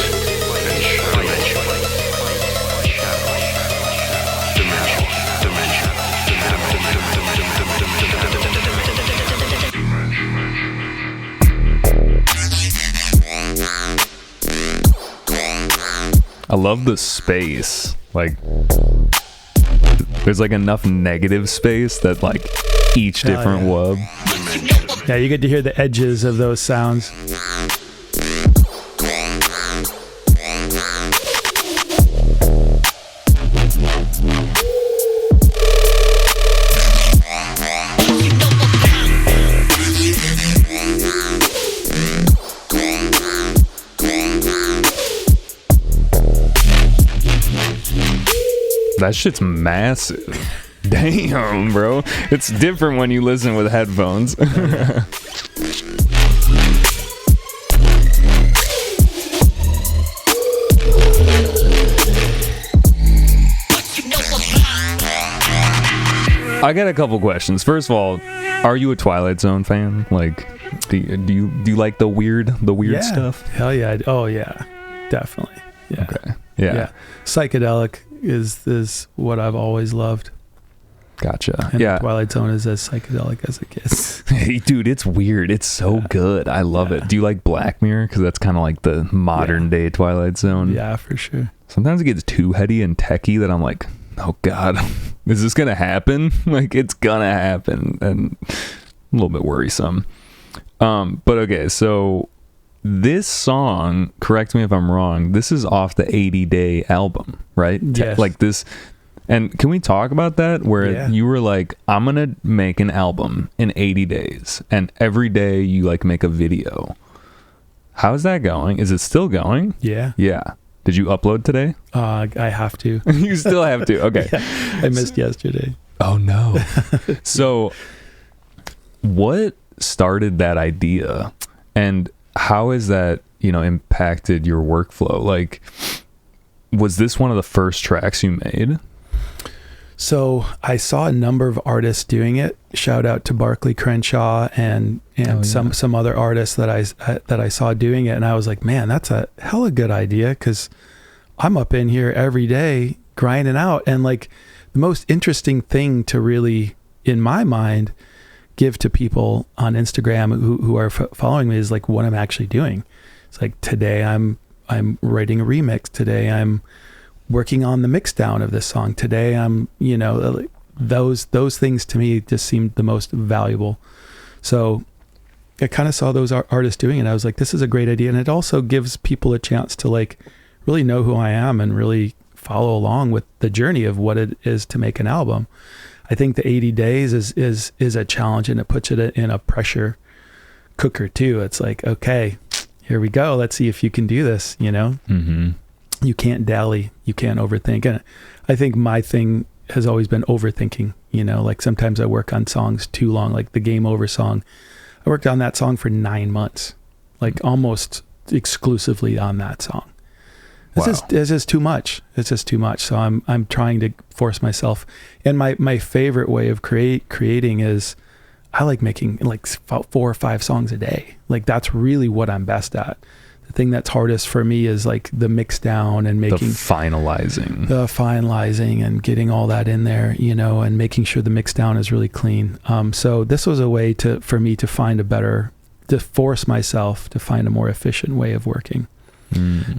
I love the space. Like, there's like enough negative space that like each different wub. Yeah, you get to hear the edges of those sounds. That shit's massive. Damn, bro. It's different when you listen with headphones. I got a couple questions. First of all, are you a Twilight Zone fan? Like, do you like the weird stuff? Hell yeah. Oh yeah, definitely. Yeah. Okay. Yeah. Psychedelic is what I've always loved. Gotcha. And yeah. Twilight Zone is as psychedelic as it gets. Hey, dude, it's weird. It's so good. I love it. Do you like Black Mirror? Because that's kind of like the modern day Twilight Zone. Yeah, for sure. Sometimes it gets too heady and techy that I'm like, oh God, is this going to happen? Like, it's going to happen. And a little bit worrisome. But okay, so this song, correct me if I'm wrong, this is off the 80 Day album, right? Yes. Like this. And can we talk about that? Where you were like, I'm going to make an album in 80 days. And every day you like make a video. How's that going? Is it still going? Yeah. Yeah. Did you upload today? I have to. You still have to. Okay. Yeah, I missed yesterday. Oh no. So what started that idea and how has that, impacted your workflow? Like, was this one of the first tracks you made? So I saw a number of artists doing it. Shout out to Barclay Crenshaw and some other artists that I saw doing it, and I was like, man, that's a hella good idea, because I'm up in here every day grinding out, and like the most interesting thing to really, in my mind, give to people on Instagram who are following me is like what I'm actually doing. It's like, today I'm writing a remix. Today I'm working on the mix down of this song. Today I'm, those things to me just seemed the most valuable. So I kind of saw those artists doing it. I was like, this is a great idea. And it also gives people a chance to like really know who I am and really follow along with the journey of what it is to make an album. I think the 80 days is a challenge, and it puts it in a pressure cooker too. It's like, okay, here we go. Let's see if you can do this, Mm-hmm. You can't dally, you can't overthink. And I think my thing has always been overthinking, like sometimes I work on songs too long, like the Game Over song. I worked on that song for 9 months, like almost exclusively on that song. It's just too much. It's just too much. So I'm trying to force myself. And my favorite way of creating is I like making like 4 or 5 songs a day. Like that's really what I'm best at. The thing that's hardest for me is like the mix down and making the finalizing and getting all that in there, and making sure the mix down is really clean. So this was a way for me to force myself to find a more efficient way of working.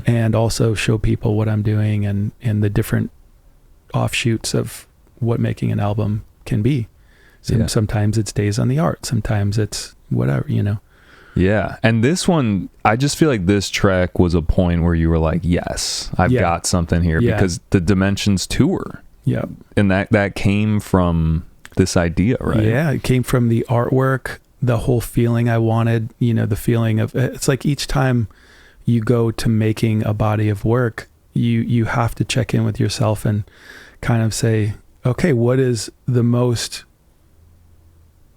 And also show people what I'm doing and the different offshoots of what making an album can be. Sometimes it's days on the art. Sometimes it's whatever, Yeah. And this one, I just feel like this track was a point where you were like, yes, I've got something here, because the Dimensions tour. Yeah. And that came from this idea, right? Yeah. It came from the artwork, the whole feeling I wanted, the feeling of, it's like each time you go to making a body of work, you have to check in with yourself and kind of say, okay, what is the most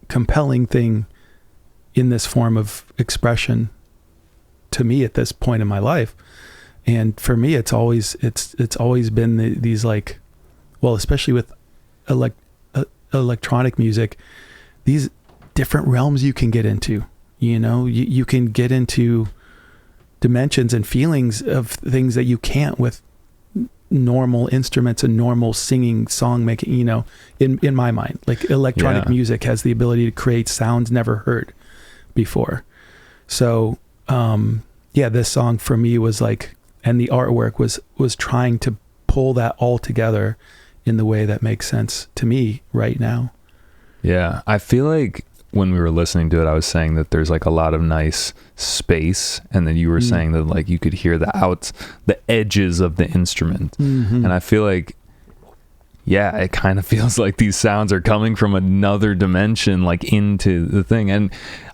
compelling thing in this form of expression to me at this point in my life? And for me, it's always been these like, well, especially with electronic music, these different realms you can get into, you can get into dimensions and feelings of things that you can't with normal instruments and normal singing, song making, in my mind. Like electronic music has the ability to create sounds never heard before. So this song for me was like, and the artwork was trying to pull that all together in the way that makes sense to me right now. Yeah, I feel like when we were listening to it, I was saying that there's like a lot of nice space, and then you were saying that like you could hear the edges of the instrument. Mm-hmm. And I feel like, it kind of feels like these sounds are coming from another dimension, like into the thing. And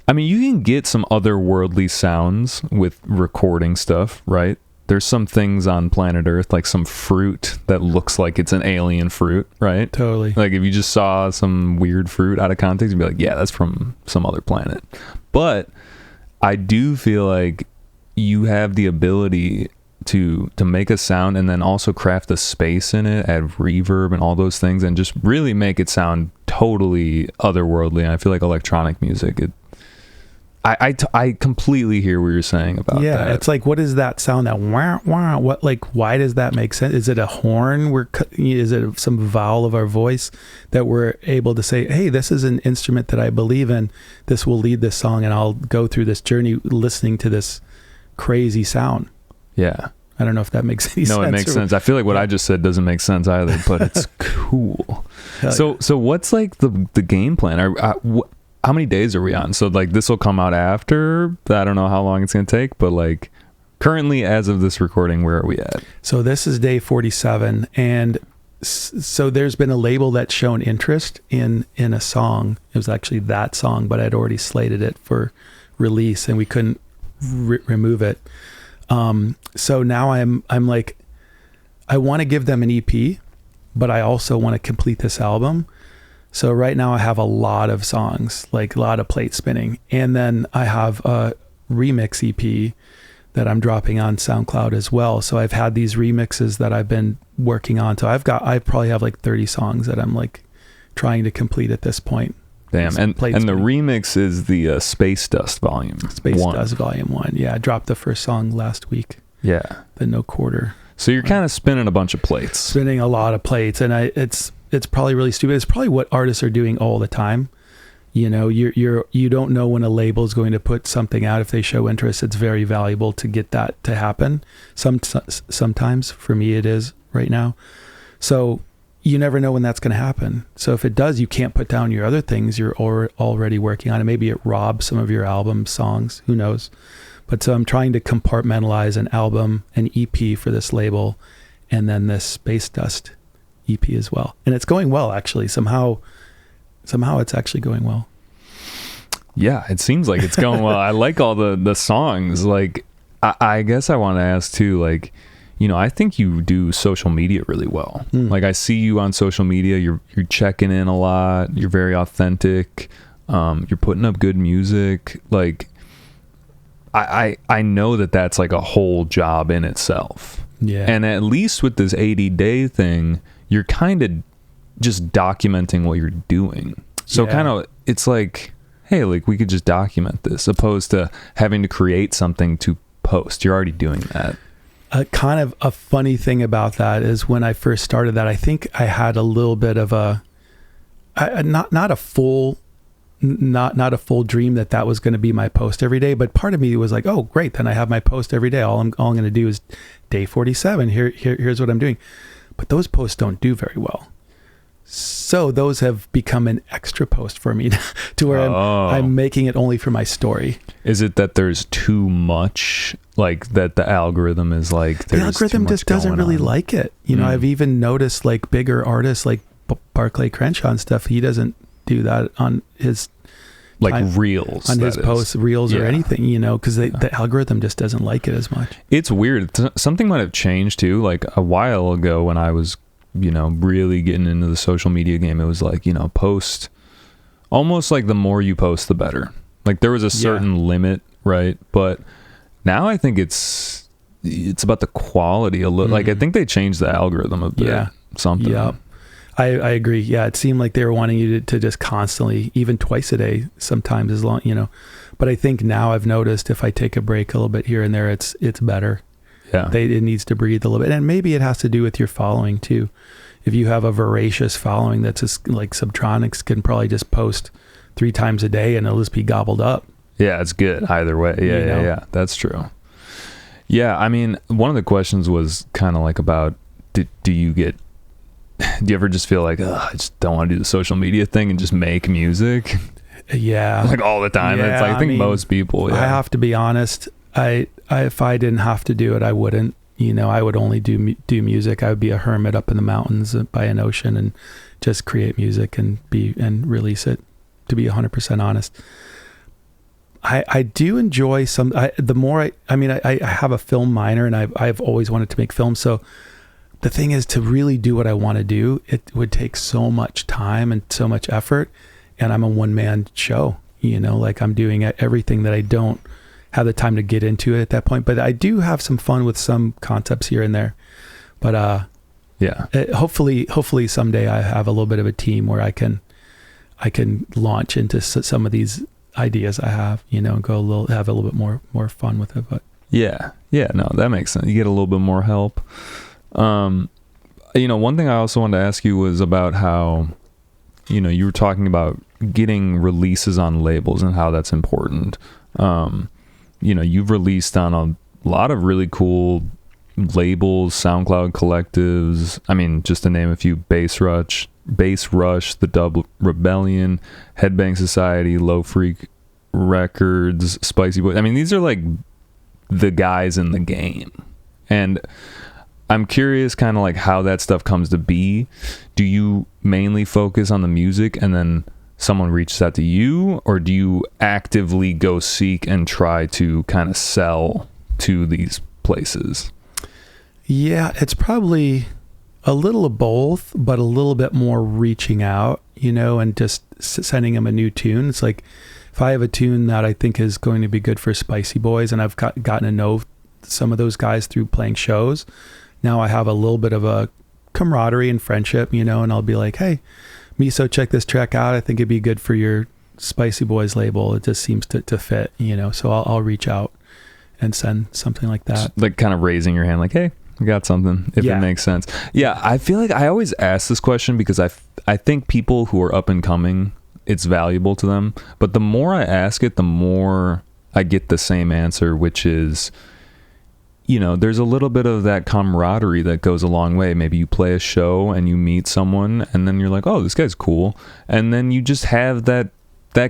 I mean, you can get some otherworldly sounds with recording stuff, right? There's some things on planet Earth, like some fruit that looks like it's an alien fruit, right? Totally. Like if you just saw some weird fruit out of context, you'd be like, yeah, that's from some other planet. But I do feel like you have the ability to make a sound and then also craft the space in it, add reverb and all those things, and just really make it sound totally otherworldly. And I feel like electronic music, I completely hear what you're saying about that. Yeah, it's like, what is that sound? That wah, wah, what, like, why does that make sense? Is it a horn? Is it some vowel of our voice that we're able to say, hey, this is an instrument that I believe in. This will lead this song, and I'll go through this journey listening to this crazy sound. Yeah. I don't know if that makes any sense. No, it makes sense. I feel like what I just said doesn't make sense either, but it's cool. So what's like the game plan? How many days are we on? So like this will come out after, I don't know how long it's going to take, but like currently as of this recording, where are we at? So this is day 47. And so there's been a label that's shown interest in a song. It was actually that song, but I'd already slated it for release and we couldn't remove it. So now I'm like, I want to give them an EP, but I also want to complete this album. So right now I have a lot of songs, like a lot of plate spinning. And then I have a remix EP that I'm dropping on SoundCloud as well. So I've had these remixes that I've been working on. So I probably have like 30 songs that I'm like trying to complete at this point. Damn. And the remix is the Space Dust Volume 1. Space Dust Volume 1. Yeah. I dropped the first song last week. Yeah. The No Quarter. So you're kind of spinning a bunch of plates. Spinning a lot of plates. And it's probably really stupid. It's probably what artists are doing all the time. You know, you don't know when a label is going to put something out. If they show interest, it's very valuable to get that to happen. Sometimes for me it is right now. So you never know when that's going to happen. So if it does, you can't put down your other things you're already working on, and maybe it robs some of your album songs. Who knows? But so I'm trying to compartmentalize an album, an EP for this label, and then this Space Dust EP as well. And it's going well, actually. Somehow it's actually going well. Yeah, it seems like it's going well. I like all the songs. Like, I guess I want to ask too, like, you know, I think you do social media really well. Like I see you on social media, you're checking in a lot, you're very authentic, you're putting up good music. Like I know that's like a whole job in itself. Yeah. And at least with this 80-day thing, you're kind of just documenting what you're doing. So kind of, it's like, hey, like we could just document this, opposed to having to create something to post. You're already doing that. Kind of a funny thing about that is when I first started that, I think I had a little bit of not a full dream that was going to be my post every day, but part of me was like, oh great, then I have my post every day. All I'm going to do is day 47. Here's what I'm doing. But those posts don't do very well. So those have become an extra post for me to where I'm making it only for my story. Is it that there's too much, like that the algorithm is like, the algorithm just doesn't really like it. You know, I've even noticed like bigger artists like Barclay Crenshaw and stuff, he doesn't do that on his reels, on his posts, reels or anything, you know, because the algorithm just doesn't like it as much. It's weird. Something might have changed too. Like a while ago when I was, you know, really getting into the social media game, it was like, you know, post almost like the more you post, the better. Like there was a certain limit, right? But now I think it's about the quality a little. Like I think they changed the algorithm a bit. Yeah. Something. Yeah. I agree. Yeah. It seemed like they were wanting you to just constantly, even twice a day, sometimes as long, you know, but I think now I've noticed if I take a break a little bit here and there, it's better. Yeah. It needs to breathe a little bit. And maybe it has to do with your following too. If you have a voracious following that's just like Subtronics can probably just post 3 times a day and it'll just be gobbled up. Yeah, it's good either way. Yeah, yeah. That's true. Yeah, I mean, one of the questions was kind of like about, do you ever just feel like, I just don't want to do the social media thing and just make music? Yeah. Like all the time. Yeah, it's like, I think most people, I have to be honest. If I didn't have to do it, I wouldn't. You know, I would only do music. I would be a hermit up in the mountains by an ocean and just create music and release it, to be 100% honest. I do enjoy I have a film minor and I've always wanted to make films. So the thing is, to really do what I want to do, it would take so much time and so much effort. And I'm a one-man show, you know, like I'm doing everything that I don't have the time to get into it at that point. But I do have some fun with some concepts here and there. But Yeah. hopefully someday I have a little bit of a team where I can launch into some of these ideas I have, and have a little bit more fun with it. But Yeah. No, that makes sense. You get a little bit more help. One thing I also wanted to ask you was about how, you were talking about getting releases on labels and how that's important. You've released on a lot of really cool labels, SoundCloud collectives. I mean, just to name a few: Bass Rush, The Dub Rebellion, Headbang Society, Low Freak Records, Spicy Boy. I mean, these are like the guys in the game. And I'm curious kind of like how that stuff comes to be. Do you mainly focus on the music and then someone reaches out to you, or do you actively go seek and try to kind of sell to these places? Yeah, it's probably a little of both, but a little bit more reaching out, and just sending them a new tune. It's like if I have a tune that I think is going to be good for Spicy Boys, and I've gotten to know some of those guys through playing shows, now I have a little bit of a camaraderie and friendship, and I'll be like, hey, Miso, check this track out. I think it'd be good for your Spicy Boys label. It just seems to fit, so I'll reach out and send something like that. Just like kind of raising your hand like, hey, I got something, if it makes sense. Yeah, I feel like I always ask this question because I think people who are up and coming, it's valuable to them. But the more I ask it, the more I get the same answer, which is, there's a little bit of that camaraderie that goes a long way. Maybe you play a show and you meet someone and then you're like, oh, this guy's cool. And then you just have that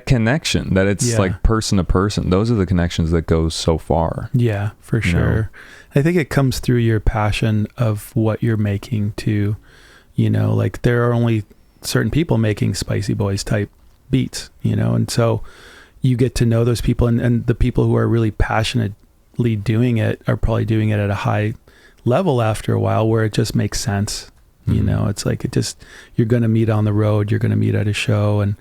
connection that it's like person to person. Those are the connections that go so far. Yeah, for sure. I think it comes through your passion of what you're making too. Like there are only certain people making Spicy Boys type beats, and so you get to know those people, and the people who are really passionately doing it are probably doing it at a high level after a while where it just makes sense. It's like you're going to meet on the road, you're going to meet at a show, and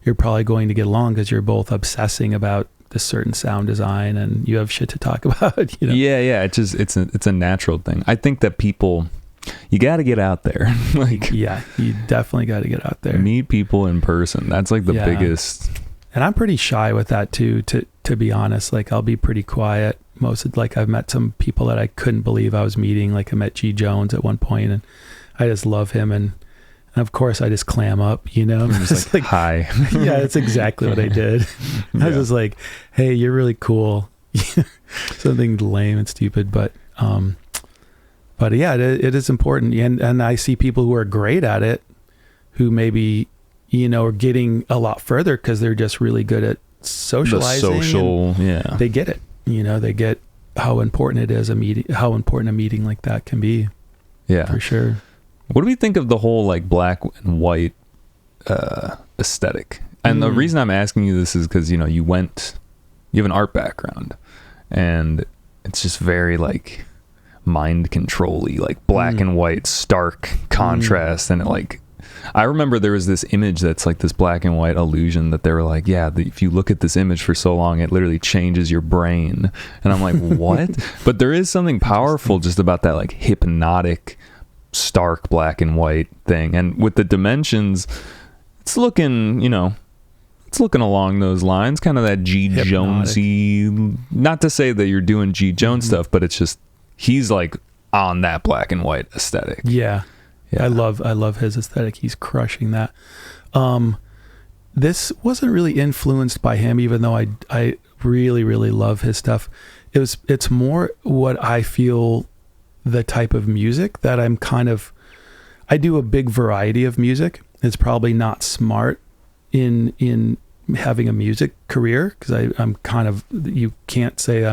you're probably going to get along because you're both obsessing about this certain sound design and you have shit to talk about. Yeah. It's a natural thing. I think that people, you got to get out there. You definitely got to get out there. Meet people in person. That's like the biggest. And I'm pretty shy with that too, to be honest. Like I'll be pretty quiet. I've met some people that I couldn't believe I was meeting. Like I met G Jones at one point and I just love him. And of course I just clam up, I'm just like, hi. Yeah, that's exactly what I did. I was just like, hey, you're really cool. Something lame and stupid, but yeah, it is important. And I see people who are great at it, who maybe, are getting a lot further because they're just really good at socializing. The social, yeah. They get it. They get how important it is how important a meeting like that can be. Yeah, for sure. What do we think of the whole like black and white aesthetic? And the reason I'm asking you this is because, you have an art background and it's just very like mind control-y, like black and white, stark contrast. And I remember there was this image that's like this black and white illusion that they were like, if you look at this image for so long, it literally changes your brain. And I'm like, what? But there is something powerful just about that like hypnotic, stark black and white thing. And with the dimensions, it's looking along those lines, kind of that G Jonesy. Not to say that you're doing G Jones stuff, but it's just he's like on that black and white aesthetic. Yeah. I love his aesthetic. He's crushing that. This wasn't really influenced by him, even though I really, really love his stuff. It's more what I feel the type of music that I do a big variety of music. It's probably not smart in having a music career because I'm kind of, you can't say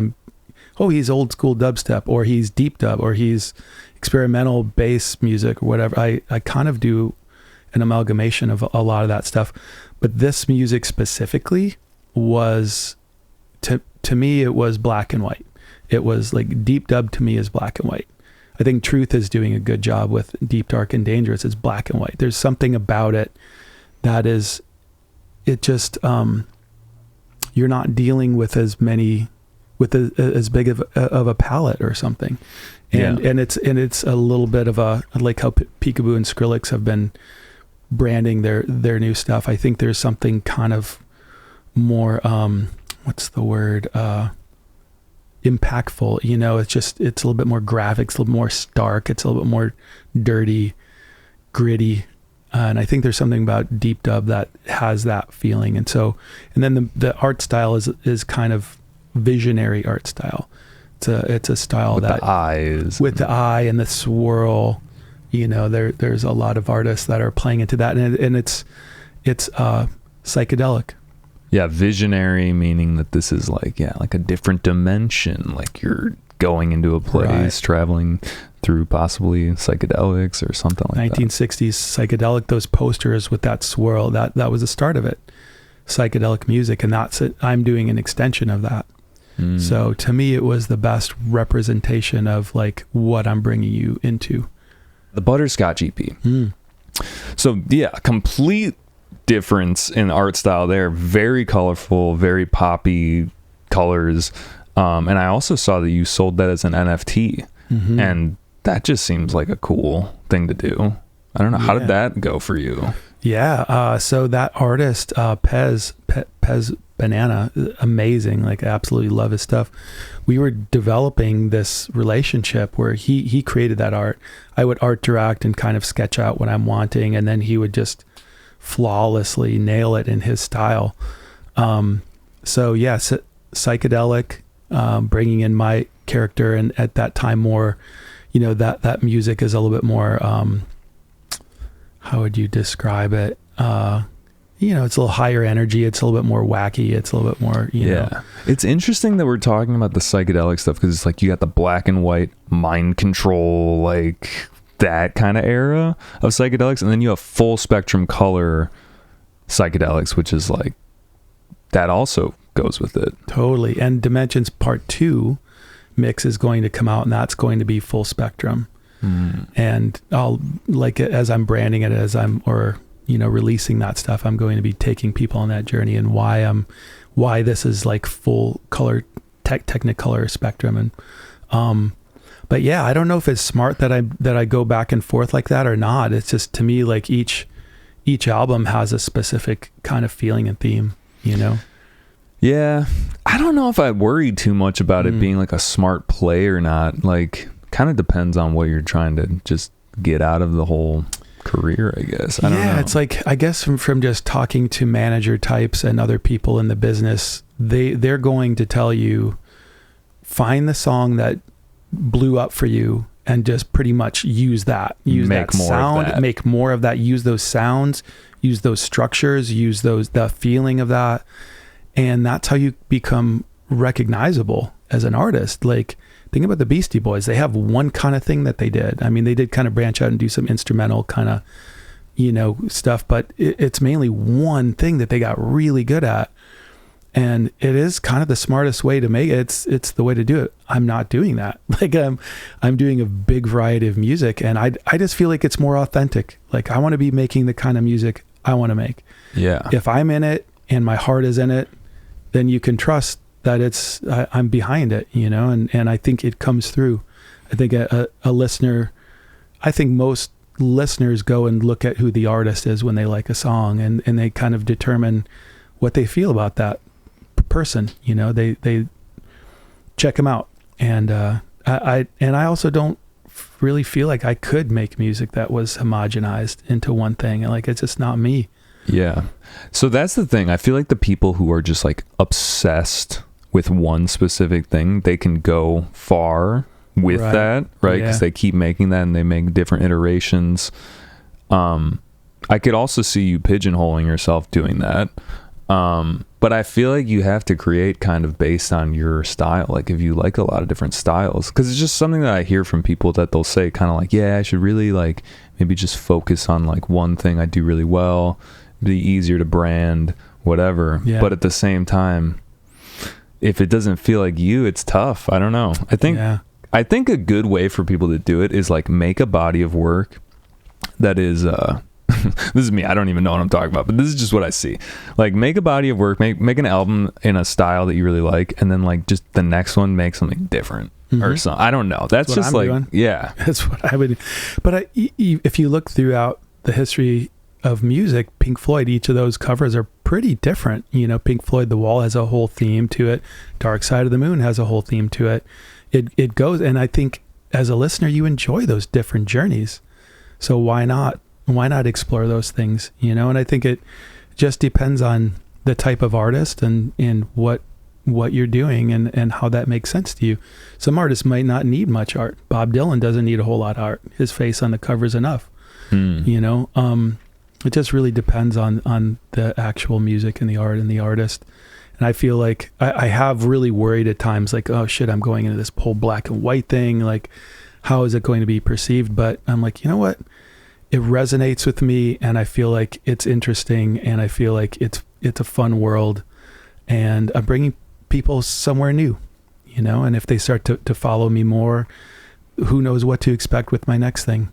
he's old school dubstep or he's deep dub or he's experimental bass music or whatever. I kind of do an amalgamation of a lot of that stuff, but this music specifically was to me, it was black and white. It was like deep dub to me is black and white. I think Truth is doing a good job with Deep, Dark, and Dangerous. It's black and white. There's something about it that it just, you're not dealing with as many with as big of a palette or something. And it's a little bit of a, like how Peekaboo and Skrillex have been branding their new stuff. I think there's something kind of more what's the word, impactful, you know. It's a little bit more graphics, a little more stark, it's a little bit more dirty, gritty, and I think there's something about deep dub that has that feeling. And then the art style is kind of visionary art style. It's a style with that the eyes, with the eye and the swirl, you know. There's a lot of artists that are playing into that, and it's psychedelic. Yeah, visionary, meaning that this is like a different dimension, like you're going into a place, right, traveling through possibly psychedelics or something like 1960s psychedelic, those posters with that swirl, that was the start of it. Psychedelic music, and that's it. I'm doing an extension of that. So to me, it was the best representation of like what I'm bringing you into. The Butterscotch EP. So yeah, complete difference in art style there. Very colorful, very poppy colors. And I also saw that you sold that as an NFT. And that just seems like a cool thing to do. I don't know. How did that go for you? Yeah. So that artist, Pez Banana, amazing. Like, I absolutely love his stuff. We were developing this relationship where he created that art. I would art direct and kind of sketch out what I'm wanting, and then he would just flawlessly nail it in his style. So yeah, psychedelic, bringing in my character, and at that time more, you know, that music is a little bit more, how would you describe it? You know, it's a little higher energy. It's a little bit more wacky. It's a little bit more, you know. It's interesting that we're talking about the psychedelic stuff, because it's like you got the black and white mind control, like that kind of era of psychedelics, and then you have full spectrum color psychedelics, which is like, that also goes with it. Totally. And Dimensions Part 2 mix is going to come out, and that's going to be full spectrum. And I'll, like, as I'm branding it, you know, releasing that stuff, I'm going to be taking people on that journey, and why this is like full color, technicolor spectrum. And but yeah, I don't know if it's smart that I go back and forth like that or not. It's just, to me, like each album has a specific kind of feeling and theme, you know. Yeah, I don't know if I worry too much about it being like a smart play or not. Like, kind of depends on what you're trying to just get out of the whole career, I guess. I don't know. It's like, I guess from just talking to manager types and other people in the business, they're going to tell you, find the song that blew up for you and just pretty much use that sound, make more of that, use those sounds, use those structures, use the feeling of that, and that's how you become recognizable as an artist. Like, think about the Beastie Boys. They have one kind of thing that they did. I mean, they did kind of branch out and do some instrumental kind of, you know, stuff, but it's mainly one thing that they got really good at. And it is kind of the smartest way to make it. It's the way to do it. I'm not doing that. Like, I'm doing a big variety of music, and I just feel like it's more authentic. Like, I want to be making the kind of music I want to make. Yeah. If I'm in it and my heart is in it, then you can trust that I'm behind it, you know, and I think it comes through. I think a listener, I think most listeners go and look at who the artist is when they like a song, and they kind of determine what they feel about that person, you know. They check them out, and I also don't really feel like I could make music that was homogenized into one thing, and like, it's just not me. Yeah. So that's the thing. I feel like the people who are just like obsessed with one specific thing, they can go far with that, right? Because they keep making that, and they make different iterations. I could also see you pigeonholing yourself doing that. But I feel like you have to create kind of based on your style. Like, if you like a lot of different styles, because it's just something that I hear from people that they'll say kind of like, yeah, I should really like maybe just focus on like one thing I do really well, be easier to brand, whatever. Yeah. But at the same time, if it doesn't feel like you, it's tough. I don't know. I think a good way for people to do it is like make a body of work that is this is me, I don't even know what I'm talking about, but this is just what I see. Like, make a body of work, make an album in a style that you really like, and then like just the next one make something different or something. I don't know. That's just like doing. Yeah, that's what I would. But if you look throughout the history of music, Pink Floyd, each of those covers are pretty different. You know, Pink Floyd, The Wall has a whole theme to it. Dark Side of the Moon has a whole theme to it. It goes, and I think as a listener, you enjoy those different journeys. So why not explore those things, you know? And I think it just depends on the type of artist and what you're doing and how that makes sense to you. Some artists might not need much art. Bob Dylan doesn't need a whole lot of art. His face on the cover is enough. You know, it just really depends on the actual music and the art and the artist. And I feel like I have really worried at times, like, oh shit, I'm going into this whole black and white thing. Like, how is it going to be perceived? But I'm like, you know what? It resonates with me, and I feel like it's interesting, and I feel like it's a fun world, and I'm bringing people somewhere new, you know. And if they start to follow me more, who knows what to expect with my next thing?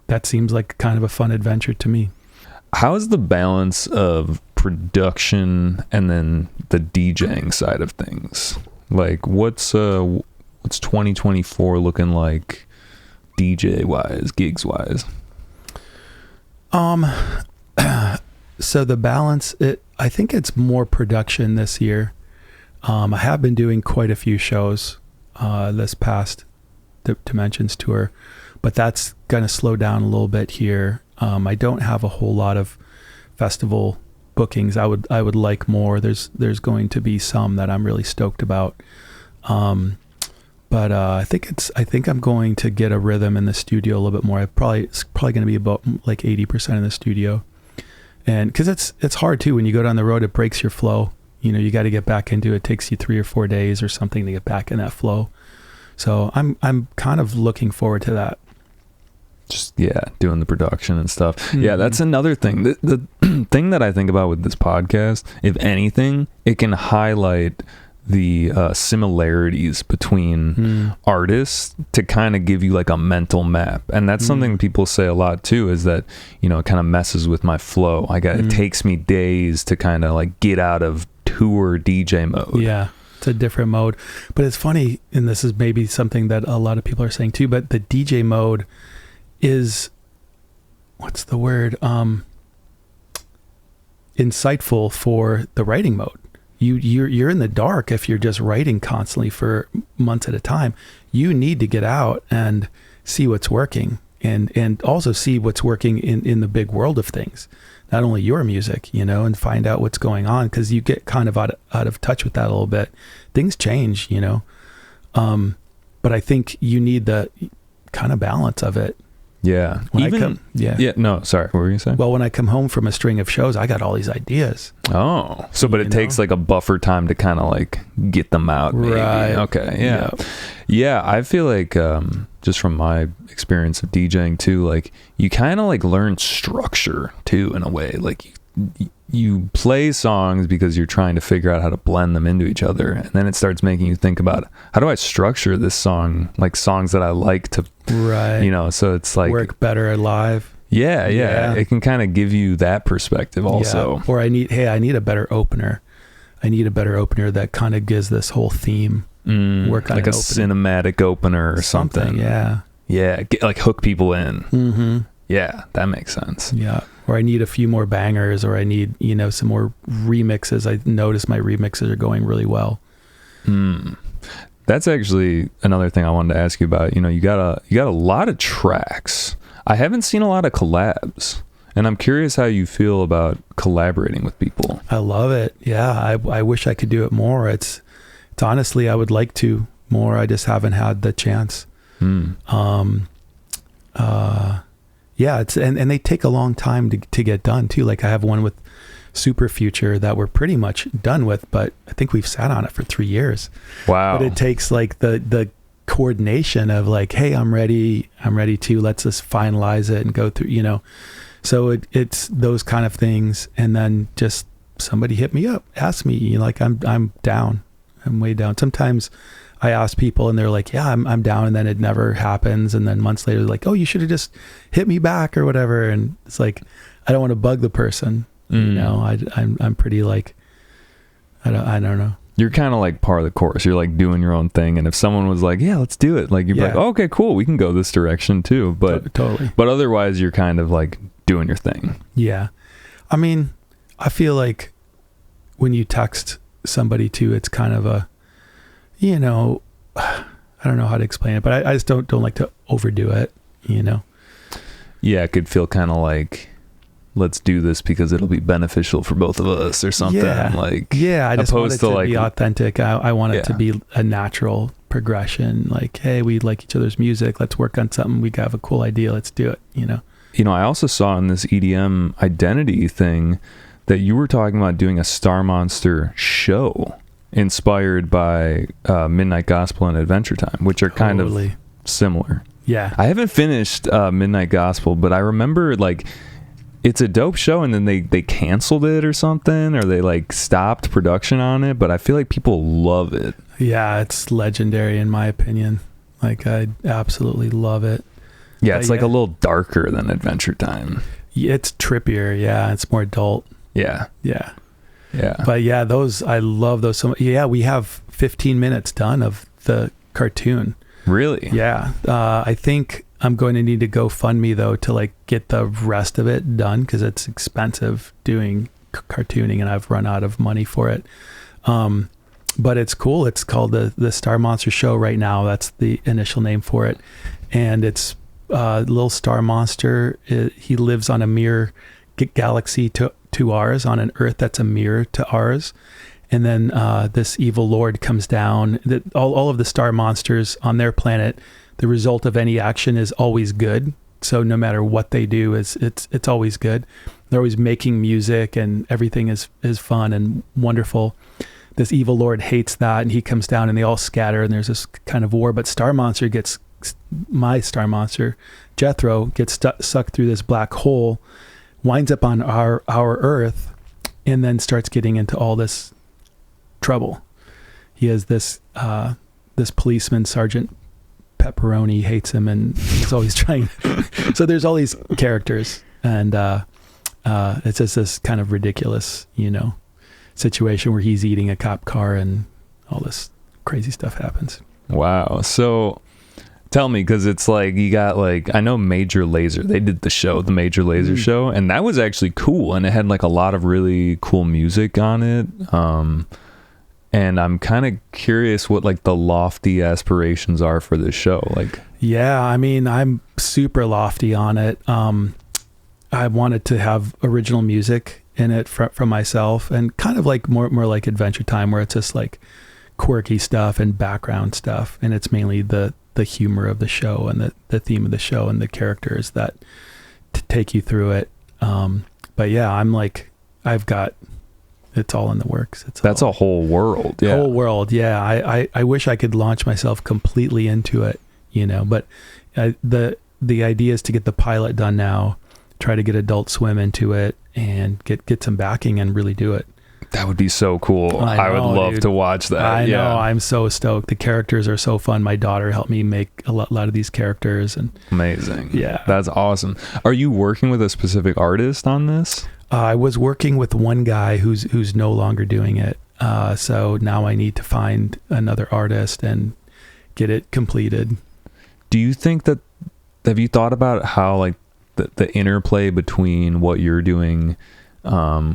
That seems like kind of a fun adventure to me. How is the balance of production and then the DJing side of things? Like, what's 2024 looking like DJ wise, gigs wise? So the balance, I think it's more production this year. I have been doing quite a few shows this past Dimensions tour, but that's going to slow down a little bit here. I don't have a whole lot of festival bookings. I would like more. There's going to be some that I'm really stoked about. But I think I'm going to get a rhythm in the studio a little bit more. It's probably going to be about like 80% in the studio. And because it's hard too, when you go down the road, it breaks your flow. You know, you got to get back into it. It takes you 3 or 4 days or something to get back in that flow. So I'm kind of looking forward to that. Just, doing the production and stuff. Mm-hmm. Yeah, that's another thing. The thing that I think about with this podcast, if anything, it can highlight the similarities between artists to kind of give you like a mental map. And that's something people say a lot too, is that, you know, it kind of messes with my flow. It takes me days to kind of like get out of tour DJ mode. Yeah. It's a different mode. But it's funny, and this is maybe something that a lot of people are saying too, but the DJ mode is, what's the word? Insightful for the writing mode. You're in the dark if you're just writing constantly for months at a time. You need to get out and see what's working, and also see what's working in the big world of things. Not only your music, you know, and find out what's going on, because you get kind of out of touch with that a little bit. Things change, you know. But I think you need the kind of balance of it. Yeah. No, sorry. What were you saying? Well, when I come home from a string of shows, I got all these ideas. Oh, so, but it takes like a buffer time to kind of like get them out. Maybe. Right. Okay. Yeah. Yeah. I feel like, just from my experience of DJing too, like you kind of like learn structure too, in a way. Like you play songs because you're trying to figure out how to blend them into each other, and then it starts making you think about, how do I structure this song, like songs that I like to, you know, so it's like work better live. Yeah. It can kind of give you that perspective also. Or I need a better opener. I need a better opener that kind of gives this whole theme. Work on like a cinematic opener or something. Yeah, like hook people in. Yeah, that makes sense. Yeah. Or I need a few more bangers, or I need, you know, some more remixes. I noticed my remixes are going really well. That's actually another thing I wanted to ask you about. You know, you got a lot of tracks. I haven't seen a lot of collabs, and I'm curious how you feel about collaborating with people. I love it. Yeah, I wish I could do it more. It's honestly, I would like to more. I just haven't had the chance. Yeah, it's and they take a long time to get done too. Like I have one with Super Future that we're pretty much done with, but I think we've sat on it for 3 years. Wow. But it takes like the coordination of like, hey, I'm ready to, let's just finalize it and go through, you know. So it's those kind of things, and then just somebody hit me up, ask me, you know, like I'm down. I'm way down. Sometimes I ask people and they're like, yeah, I'm down, and then it never happens. And then months later, they're like, oh, you should have just hit me back or whatever. And it's like, I don't want to bug the person. You know, I'm pretty like, I don't know. You're kind of like part of the chorus. You're like doing your own thing. And if someone was like, yeah, let's do it. Like you'd be like, oh, okay, cool. We can go this direction too. But totally. But otherwise you're kind of like doing your thing. Yeah. I mean, I feel like when you text somebody too, it's kind of a, you know, I don't know how to explain it, but I just don't like to overdo it, you know? Yeah. It could feel kind of like, let's do this because it'll be beneficial for both of us or something. Yeah. I just want it to like, be authentic. I want it to be a natural progression. Like, hey, we like each other's music. Let's work on something. We have a cool idea. Let's do it. You know? I also saw in this EDM identity thing that you were talking about doing a Star Monster show inspired by Midnight Gospel and Adventure Time, which are kind of similar. Yeah. I haven't finished Midnight Gospel, but I remember like it's a dope show, and then they canceled it or something, or they like stopped production on it, but I feel like people love it. Yeah, it's legendary in my opinion. Like I absolutely love it. Yeah, it's like a little darker than Adventure Time. Yeah, it's trippier. Yeah, it's more adult. Yeah. Yeah. Yeah. But yeah, I love those so much. Yeah, we have 15 minutes done of the cartoon. Really? Yeah. I think I'm going to need to GoFundMe though to like get the rest of it done, because it's expensive doing cartooning and I've run out of money for it. But it's cool. It's called the Star Monster Show right now. That's the initial name for it. And it's little Star Monster. He lives on a mirror galaxy to ours, on an Earth that's a mirror to ours. And then this evil lord comes down. All of the star monsters on their planet, the result of any action is always good. So no matter what they do, it's always good. They're always making music, and everything is fun and wonderful. This evil lord hates that, and he comes down, and they all scatter, and there's this kind of war. But my Star Monster, Jethro, gets sucked through this black hole, winds up on our Earth, and then starts getting into all this trouble. He has this policeman, Sergeant Pepperoni, hates him, and he's always trying. So there's all these characters, and it's just this kind of ridiculous, situation where he's eating a cop car and all this crazy stuff happens. Wow. So tell me, because it's like you got like, I know Major Lazer, they did the Major Lazer show, and that was actually cool, and it had like a lot of really cool music on it. And I'm kind of curious what like the lofty aspirations are for this show. Like, yeah, I mean, I'm super lofty on it. I wanted to have original music in it from myself, and kind of like more like Adventure Time, where it's just like quirky stuff and background stuff, and it's mainly the humor of the show and the theme of the show and the characters that take you through it. But yeah, I'm like, it's all in the works. That's a whole world. Yeah. Whole world. Yeah. I wish I could launch myself completely into it, but the idea is to get the pilot done now, try to get Adult Swim into it, and get some backing and really do it. That would be so cool. I would love to watch that. I know. I'm so stoked. The characters are so fun. My daughter helped me make a lot of these characters. And amazing. Yeah. That's awesome. Are you working with a specific artist on this? I was working with one guy who's no longer doing it. So now I need to find another artist and get it completed. Do you think have you thought about how like the interplay between what you're doing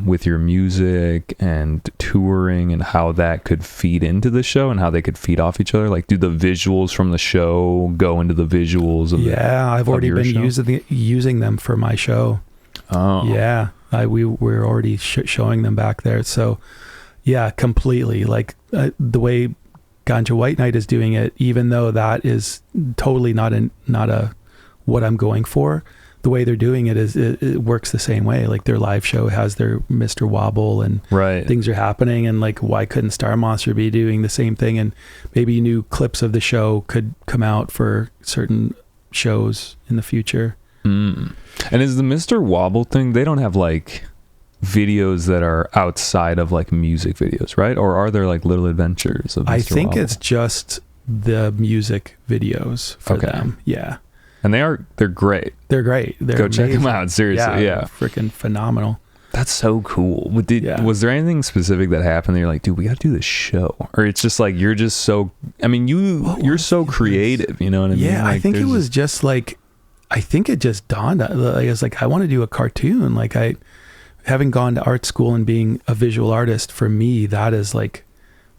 with your music and touring, and how that could feed into the show and how they could feed off each other? Like, do the visuals from the show go into the visuals of I've already been using them for my show. Oh. Yeah. We're already showing them back there. So yeah, completely. Like the way Ganja White Night is doing it, even though that is totally not a what I'm going for, the way they're doing it is it works the same way. Like their live show has their Mr. Wobble, and things are happening, and like, why couldn't Star Monster be doing the same thing? And maybe new clips of the show could come out for certain shows in the future. And is the Mr. Wobble thing, they don't have like videos that are outside of like music videos, right? Or are there like little adventures of Mr. I think Wobble? it's just the music videos for them. Yeah. And they're great. They're great. They're Go amazing. check them out. Seriously. Yeah. Freaking phenomenal. That's so cool. Was there anything specific that happened that you're like, dude, we got to do this show? Or it's just like, you're just so, I mean, you're so creative, you know what I mean? Yeah, Like, I think it was just like, I think it just dawned. I was like, I want to do a cartoon. Like having gone to art school and being a visual artist, for me, that is like,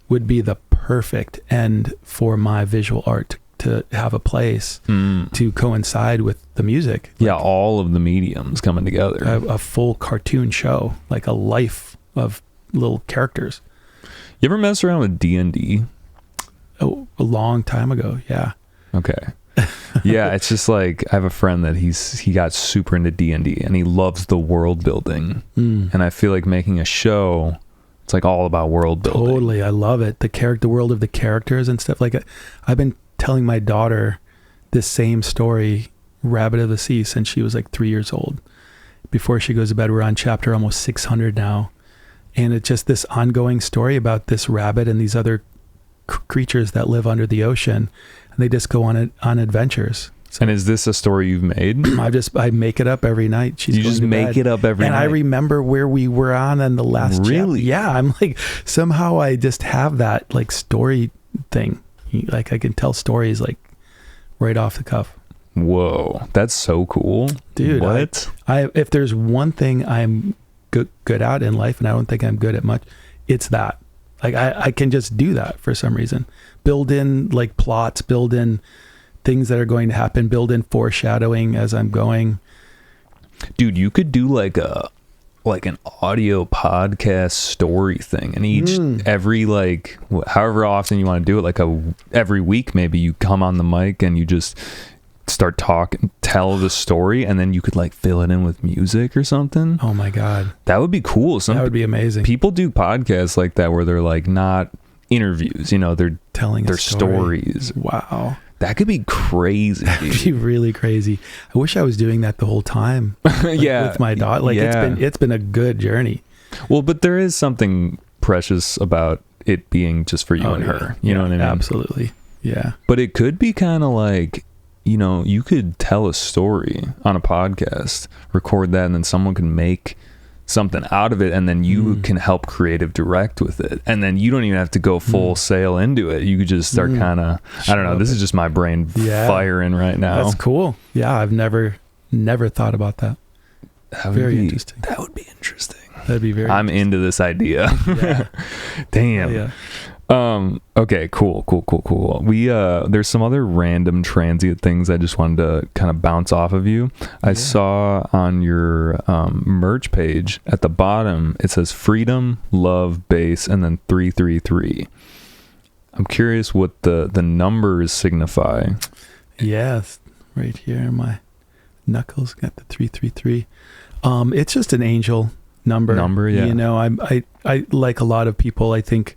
would be the perfect end for my visual art to have a place to coincide with the music. Yeah, all of the mediums coming together. A full cartoon show, like a life of little characters. You ever mess around with D&D? Oh, a long time ago, yeah. Okay. Yeah, it's just like, I have a friend that he got super into D&D and he loves the world building. And I feel like making a show, it's like all about world building. Totally, I love it. The world of the characters and stuff like it. I've been telling my daughter this same story, Rabbit of the Sea, since she was like 3 years old. Before she goes to bed, we're on chapter almost 600 now. And it's just this ongoing story about this rabbit and these other creatures that live under the ocean. And they just go on adventures. So, and is this a story you've made? I make it up every night. You just make it up every night? And I remember where we were on in the last chapter. Really? Yeah, I'm like, somehow I just have that like story thing. Like I can tell stories like right off the cuff. Whoa, that's so cool, dude. What? I if there's one thing I'm good at in life, and I don't think I'm good at much, it's that. Like I can just do that for some reason. Build in like plots, build in things that are going to happen, build in foreshadowing as I'm going. Dude, you could do like an audio podcast story thing, and every like however often you want to do it, like every week maybe you come on the mic and you just start talking, tell the story, and then you could like fill it in with music or something. Oh my god, that would be cool. That would be amazing. People do podcasts like that where they're like not interviews, you know, they're telling their stories. Wow, that could be crazy. That'd be really crazy. I wish I was doing that the whole time. Like, yeah, with my daughter. Like it's been a good journey. Well, but there is something precious about it being just for you and her. You know what I mean? Absolutely. Yeah. But it could be kind of like, you know, you could tell a story on a podcast, record that, and then someone can make something out of it, and then you can help creative direct with it, and then you don't even have to go full sail into it. You could just start kind of, I don't know, this is just my brain firing right now. That's cool. Yeah, I've never thought about that. Very interesting. That would be interesting. That'd be very I'm into this idea. Yeah. Damn. Yeah. Okay, cool. We there's some other random transient things I just wanted to kind of bounce off of you. I saw on your merch page at the bottom it says freedom, love, bass, and then 333. I'm curious what the numbers signify. Yes, right here my knuckles got the 333. It's just an angel number, yeah. You know, I like a lot of people, I think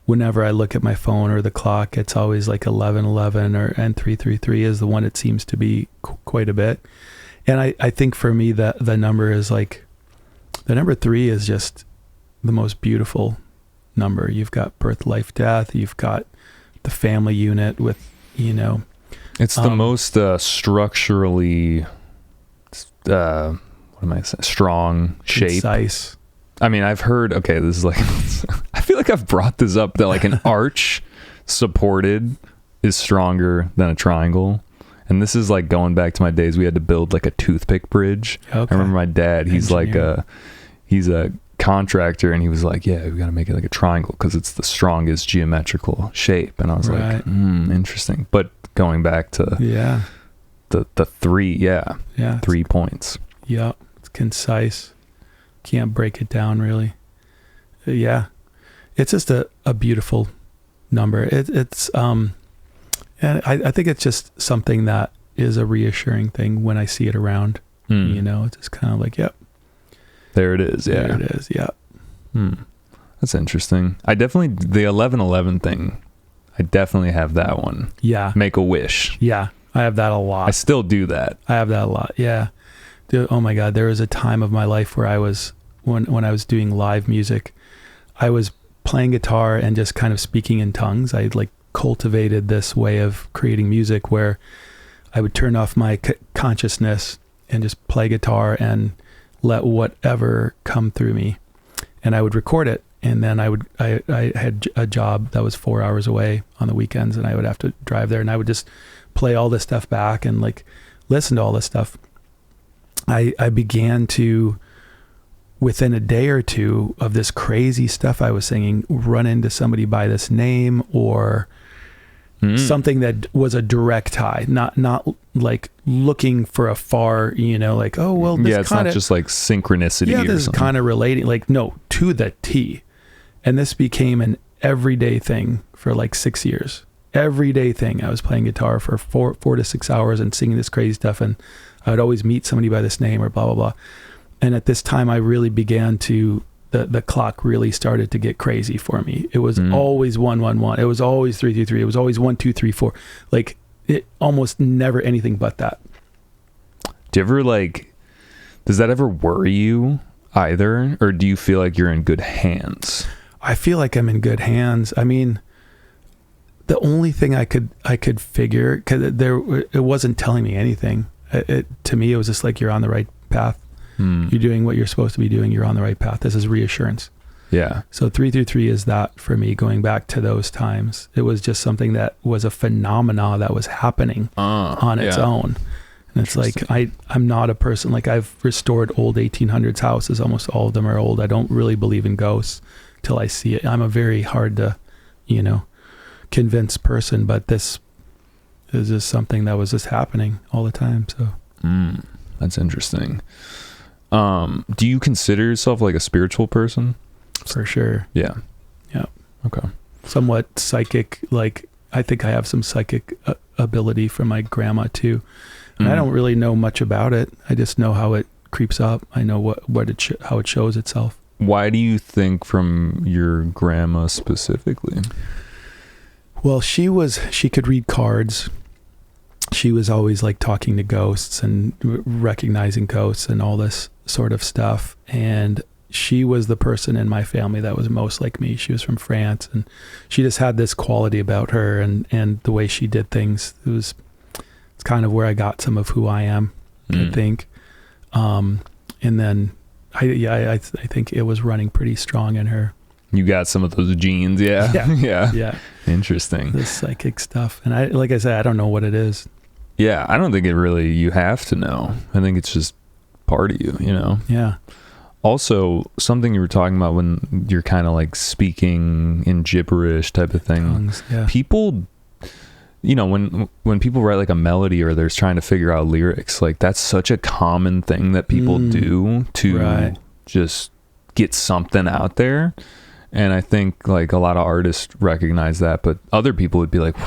whenever I look at my phone or the clock, it's always like 1111 and 333 is the one it seems to be quite a bit. And I think for me that the number is like, the number 3 is just the most beautiful number. You've got birth, life, death. You've got the family unit with, you know. It's the most structurally, what am I saying? Strong shape. Concise. I mean, I've heard, okay, this is like, I feel like I've brought this up that like an arch supported is stronger than a triangle. And this is like going back to my days, we had to build like a toothpick bridge. Okay. I remember my dad, he's he's a contractor, and he was like, yeah, we got to make it like a triangle because it's the strongest geometrical shape. And I was like, interesting. But going back to the 3, 3 points. Yeah, it's concise. Can't break it down really. Yeah, it's just a beautiful number. It's and I think it's just something that is a reassuring thing when I see it around. You know, it's just kind of like, yep, there it is. Yeah, there it is. Yeah. That's interesting. I definitely, the 1111 thing, I definitely have that one. Yeah, make a wish. Yeah, I have that a lot. I still do that. I have that a lot. Yeah. Dude, oh my God, there was a time of my life where I was, when I was doing live music, I was playing guitar and just kind of speaking in tongues. I'd like cultivated this way of creating music where I would turn off my consciousness and just play guitar and let whatever come through me, and I would record it. And then I had a job that was 4 hours away on the weekends, and I would have to drive there, and I would just play all this stuff back and like listen to all this stuff. I began to, within a day or two of this crazy stuff I was singing, run into somebody by this name or something that was a direct tie, not like looking for a far, like, oh, well, this it's not just like synchronicity. Yeah, or this something. is kind of relating, like, no, to the T. And this became an everyday thing for like 6 years. Everyday thing. I was playing guitar for 4 to 6 hours and singing this crazy stuff. And I would always meet somebody by this name or blah, blah, blah. And at this time, I really began to, the clock really started to get crazy for me. It was always 1, 1, 1. It was always 3, 3, 3. It was always 1, 2, 3, 4. Like, it almost never anything but that. Do you ever does that ever worry you either? Or do you feel like you're in good hands? I feel like I'm in good hands. I mean, the only thing I could figure, because it wasn't telling me anything. To me, it was just like, you're on the right path. You're doing what you're supposed to be doing. You're on the right path. This is reassurance. Yeah. So 333 is that for me, going back to those times. It was just something that was a phenomena that was happening on its own. And it's like, I'm not a person, like, I've restored old 1800s houses. Almost all of them are old. I don't really believe in ghosts till I see it. I'm a very hard to, convince person, but this is just something that was just happening all the time. So that's interesting. Do you consider yourself like a spiritual person? For sure. Yeah. Okay. Somewhat psychic. Like, I think I have some psychic ability from my grandma too. And I don't really know much about it. I just know how it creeps up. I know how it shows itself. Why do you think from your grandma specifically? Well, she could read cards. She was always like talking to ghosts and recognizing ghosts and all this sort of stuff. And she was the person in my family that was most like me. She was from France, and she just had this quality about her and the way she did things. It's kind of where I got some of who I am, I think. And then I think it was running pretty strong in her. You got some of those genes. Yeah. Yeah. Interesting. This psychic stuff. And like I said, I don't know what it is. Yeah. I don't think you have to know. I think it's just part of you, Yeah. Also, something you were talking about when you're kind of like speaking in gibberish type of thing. Tongues, yeah. People, when people write like a melody or they're trying to figure out lyrics, like that's such a common thing that people do to just get something out there. And I think like a lot of artists recognize that, but other people would be like,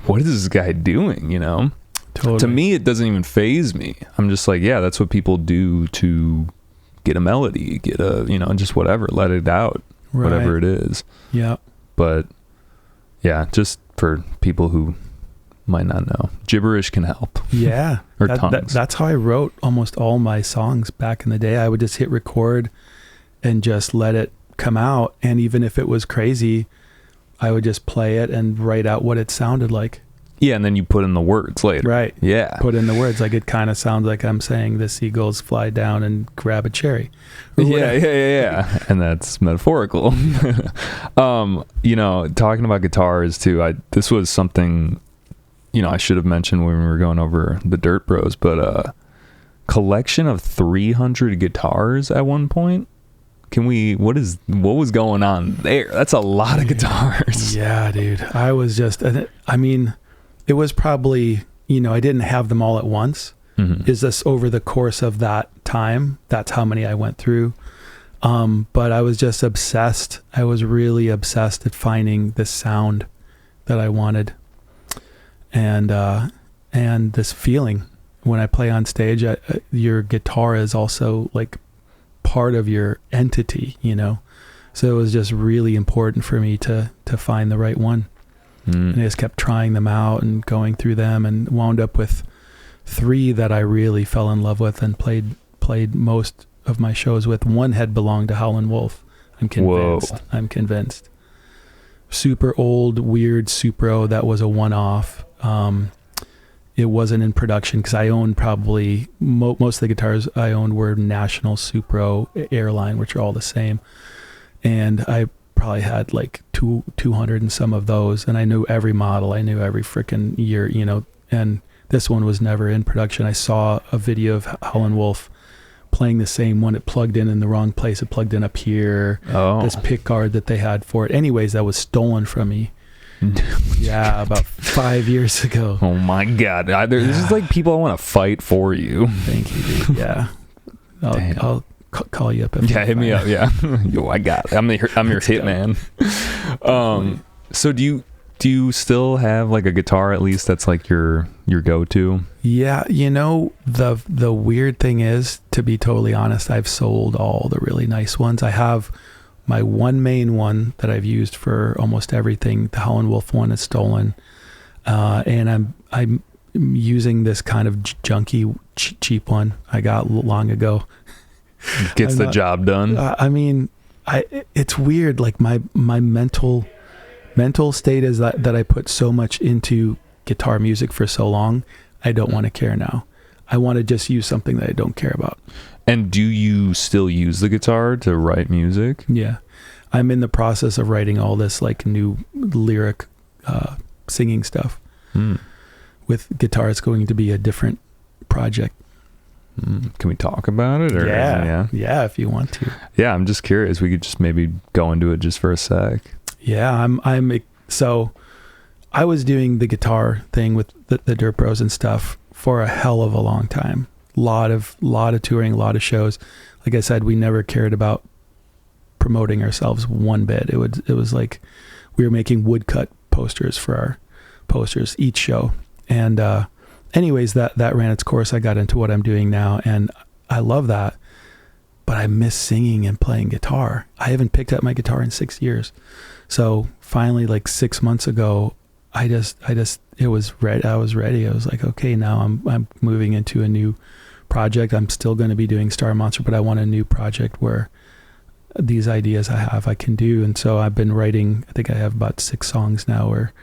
what is this guy doing? Totally. To me, it doesn't even faze me. I'm just like, yeah, that's what people do to get a melody, get a, just whatever, let it out, whatever it is. Yeah. But yeah, just for people who might not know, gibberish can help. Yeah. Or tongues. That's how I wrote almost all my songs back in the day. I would just hit record and just let it come out. And even if it was crazy, I would just play it and write out what it sounded like. Yeah, and then you put in the words later. Right. Yeah. Put in the words. Like, it kind of sounds like I'm saying the seagulls fly down and grab a cherry. Yeah. And that's metaphorical. Talking about guitars too, this was something, I should have mentioned when we were going over the Dirt Bros, but collection of 300 guitars at one point. What was going on there? That's a lot of guitars. Yeah, dude. I was just, it was probably, I didn't have them all at once. Is this over the course of that time? That's how many I went through. But I was just obsessed. I was really obsessed at finding the sound that I wanted. And this feeling when I play on stage, your guitar is also like part of your entity, so it was just really important for me to find the right one. And I just kept trying them out and going through them, and wound up with 3 that I really fell in love with and played most of my shows with. One had belonged to Howlin Wolf. I'm convinced. super old, weird Supro that was a one-off. It wasn't in production because I owned probably most of the guitars I owned were National, Supro, Airline, which are all the same. And I probably had like 200 and some of those, and I knew every model. I knew every freaking year, you know, and this one was never in production. I saw a video of Howlin Wolf playing the same one. It plugged in the wrong place. It plugged in up here. This pick guard that they had for it. Anyways, that was stolen from me. Yeah, about 5 years ago. Oh my God. This is like people I want to fight for you. Thank you, dude. Yeah. I'll call you up. Hit me up. Yeah. Yo, I got it. I'm your hitman. So do you still have like a guitar at least that's like your go-to? Yeah, you know, the weird thing is, to be totally honest, I've sold all the really nice ones. I have my one main one that I've used for almost everything. The Howlin Wolf one is stolen, and I'm using this kind of junky cheap one I got long ago. Gets the job done. I mean, it's weird. Like my mental state is that I put so much into guitar music for so long. I don't want to care now. I want to just use something that I don't care about. And do you still use the guitar to write music? Yeah. I'm in the process of writing all this like new lyric singing stuff. With guitar. It's going to be a different project. Can we talk about it? Or, yeah, if you want to. Yeah, I'm just curious. We could just maybe go into it just for a sec. Yeah, so I was doing the guitar thing with the Dirt Bros and stuff for a hell of a long time. Lot of touring, a lot of shows. Like I said, we never cared about promoting ourselves one bit. It was like we were making woodcut posters for our posters each show. And anyways, that ran its course. I got into what I'm doing now, and I love that. But I miss singing and playing guitar. I haven't picked up my guitar in 6 years. So finally, like 6 months ago, I was ready. I was like, okay, now I'm moving into a new project. I'm still going to be doing Star Monster, but I want a new project where these ideas I can do. And so I've been writing, I think I have about 6 songs now where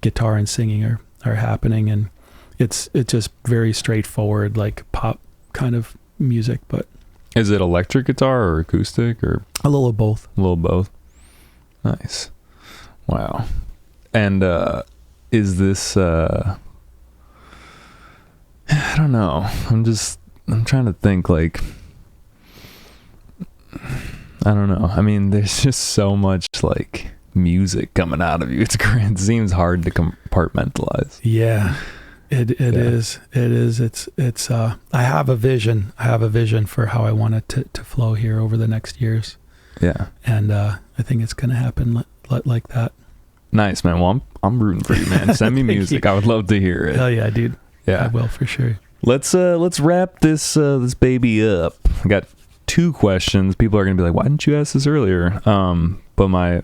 guitar and singing are happening. And it's just very straightforward, like pop kind of music. But is it electric guitar or acoustic or a little of both? A little of both. Nice. Wow. And is this I don't know. I'm trying to think, like, I don't know. I mean, there's just so much like music coming out of you. It's great. It seems hard to compartmentalize. Yeah. It is. It's I have a vision. I have a vision for how I want it to flow here over the next years. Yeah. And I think it's going to happen like that. Nice, man. Well, I'm rooting for you, man. Send me music. I would love to hear it. Hell yeah, dude. Yeah. I will for sure. Let's wrap this baby up. I got 2 questions. People are going to be like, "Why didn't you ask this earlier?" But my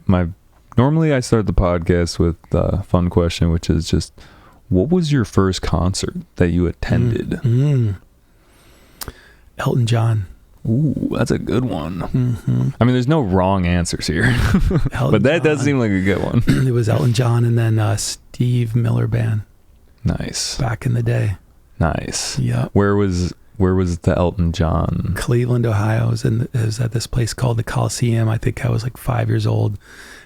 normally I start the podcast with a fun question, which is just, what was your first concert that you attended? Elton John. Ooh, that's a good one. Mm-hmm. I mean, there's no wrong answers here, but that does seem like a good one. It was Elton John and then Steve Miller Band. Nice. Back in the day. Nice. Yeah. Where was the Elton John? Cleveland, Ohio. It was at this place called the Coliseum. I think I was like 5 years old,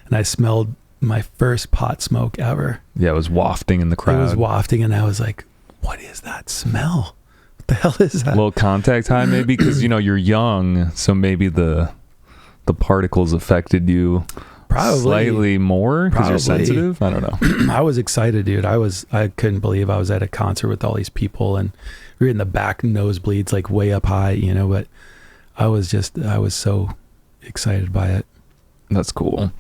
and I smelled my first pot smoke ever. Yeah, it was wafting in the crowd. It was wafting, and I was like, "What is that smell? What the hell is that?" A little contact high, maybe, because you're young, so maybe the particles affected you probably slightly more because you're sensitive. I don't know. I was excited, dude. I couldn't believe I was at a concert with all these people, and we were in the back nosebleeds, like way up high, But I was so excited by it. That's cool.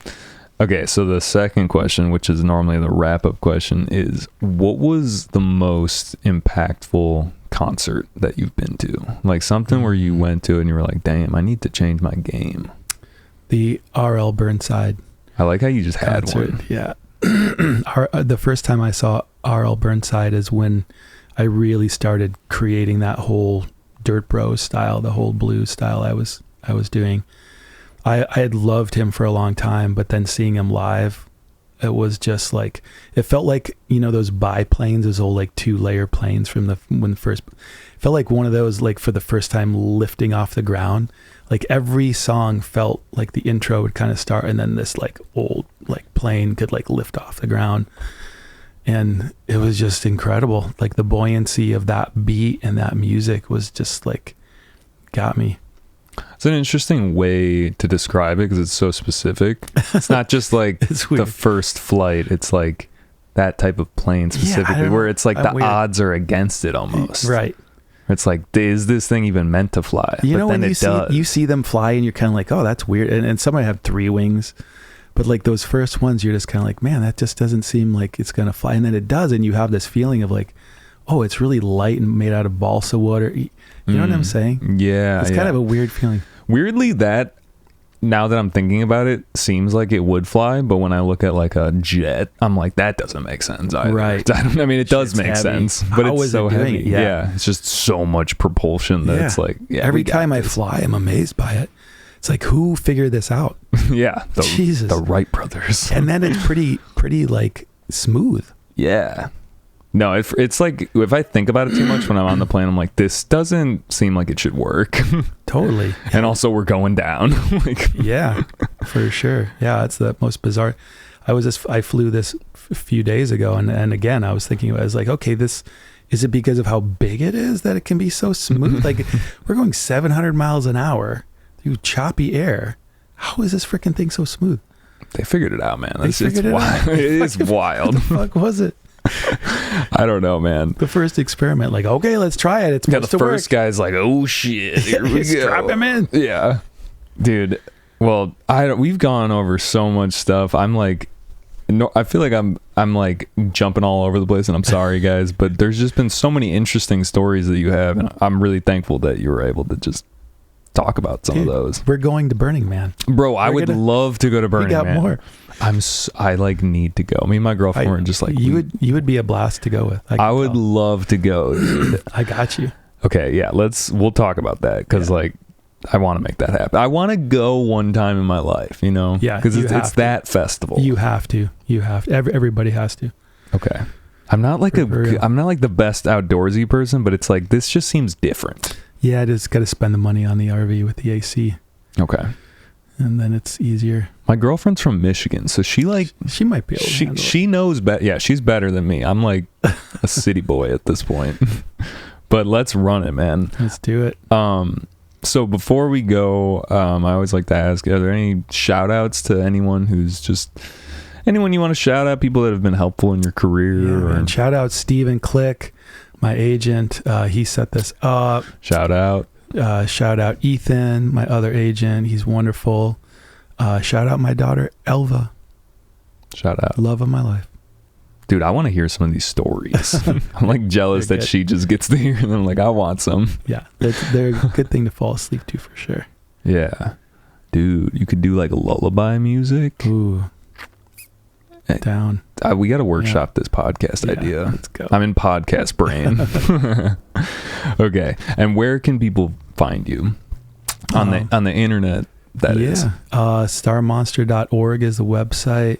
Okay, so the second question, which is normally the wrap-up question, is what was the most impactful concert that you've been to? Like something where you went to and you were like, damn, I need to change my game. The R.L. Burnside. I like how you just concert. Had one. Yeah. The first time I saw R.L. Burnside is when I really started creating that whole Dirt Bros style, the whole blues style I was doing. I had loved him for a long time, but then seeing him live, It was just like, it felt like, you know, those biplanes, those old like 2-layer planes from when the first, it felt like one of those, like for the first time lifting off the ground. Like every song felt like the intro would kind of start and then this like old like plane could like lift off the ground. And it was just incredible. Like the buoyancy of that beat and that music was just like, got me. It's an interesting way to describe it because it's so specific. It's not just like the first flight. It's like that type of plane specifically, where it's like the odds are against it almost. Right. It's like, is this thing even meant to fly? You but know, then when does. You see them fly and you're kind of like, oh, that's weird. And some might have 3 wings. But like those first ones, you're just kind of like, man, that just doesn't seem like it's going to fly. And then it does. And you have this feeling of like, oh, it's really light and made out of balsa wood. You know what I'm saying? Yeah. It's kind of a weird feeling. Weirdly, that, now that I'm thinking about it, seems like it would fly. But when I look at like a jet, I'm like, that doesn't make sense either. Right. I mean, it does make heavy. sense. But How it's so heavy. Yeah. It's just so much propulsion that it's like, every time I fly, I'm amazed by it. It's like, who figured this out? Yeah. Jesus. The Wright brothers. And then it's pretty like smooth. Yeah. No, it's like, if I think about it too much when I'm on the plane, I'm like, this doesn't seem like it should work. Totally. And also we're going down. Like, yeah, for sure. Yeah, it's the most bizarre. I flew this a few days ago, and again, I was thinking, I was like, okay, is it because of how big it is that it can be so smooth? Like, we're going 700 miles an hour through choppy air. How is this freaking thing so smooth? They figured it out, man. It's wild. It is wild. What the fuck was it? I don't know, man. The first experiment, like, okay, let's try it. It's supposed the to first work. guy's like, oh shit, here we go. Strap him in. Yeah, dude. Well, we've gone over so much stuff. I'm like, no, I feel like I'm like jumping all over the place, and I'm sorry, guys, but there's just been so many interesting stories that you have, and I'm really thankful that you were able to just talk about some of those. We're going to Burning Man, bro. I would love to go to Burning Man. We got more. I like need to go. Me and my girlfriend were just like, you would be a blast to go with. I would love to go, dude. I got you. Okay, yeah, we'll talk about that because like I want to make that happen. I want to go one time in my life, you know? Yeah, because it's that festival. You have to. Everybody has to. Okay. I'm not like the best outdoorsy person, but it's like this just seems different. Yeah, I just got to spend the money on the RV with the AC. Okay. And then it's easier. My girlfriend's from Michigan, so she might be able to she knows better. Yeah, she's better than me. I'm like a city boy at this point. But let's run it, man. Let's do it. So before we go, I always like to ask, are there any shout outs to anyone you want to shout out, people that have been helpful in your career? And shout out Stephen Click, my agent. He set this up. Shout out Ethan, my other agent. He's wonderful. Shout out my daughter Elva. Shout out. Love of my life. Dude, I want to hear some of these stories. I'm like jealous that she just gets to hear them. I'm like, I want some. Yeah, they're a good thing to fall asleep to for sure. Yeah. Dude, you could do like lullaby music. Ooh. Down. We got to workshop this podcast idea. Let's go. I'm in podcast brain. Okay. And where can people find you? On the internet, that is. Starmonster.org is the website.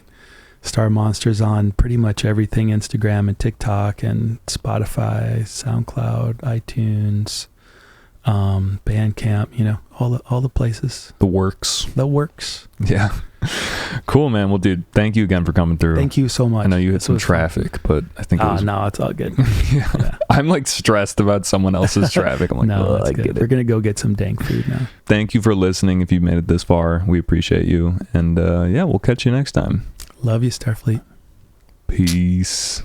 Star Monster's on pretty much everything, Instagram and TikTok and Spotify, SoundCloud, iTunes, Bandcamp, you know, all the places. The works. Yeah. Cool, man. Well, dude, thank you again for coming through. Thank you so much. I know you had some traffic, but I think no, it's all good. Yeah. I'm like stressed about someone else's traffic. I'm like, no, I get it. We're going to go get some dank food now. Thank you for listening. If you've made it this far, we appreciate you. And we'll catch you next time. Love you, Starfleet. Peace.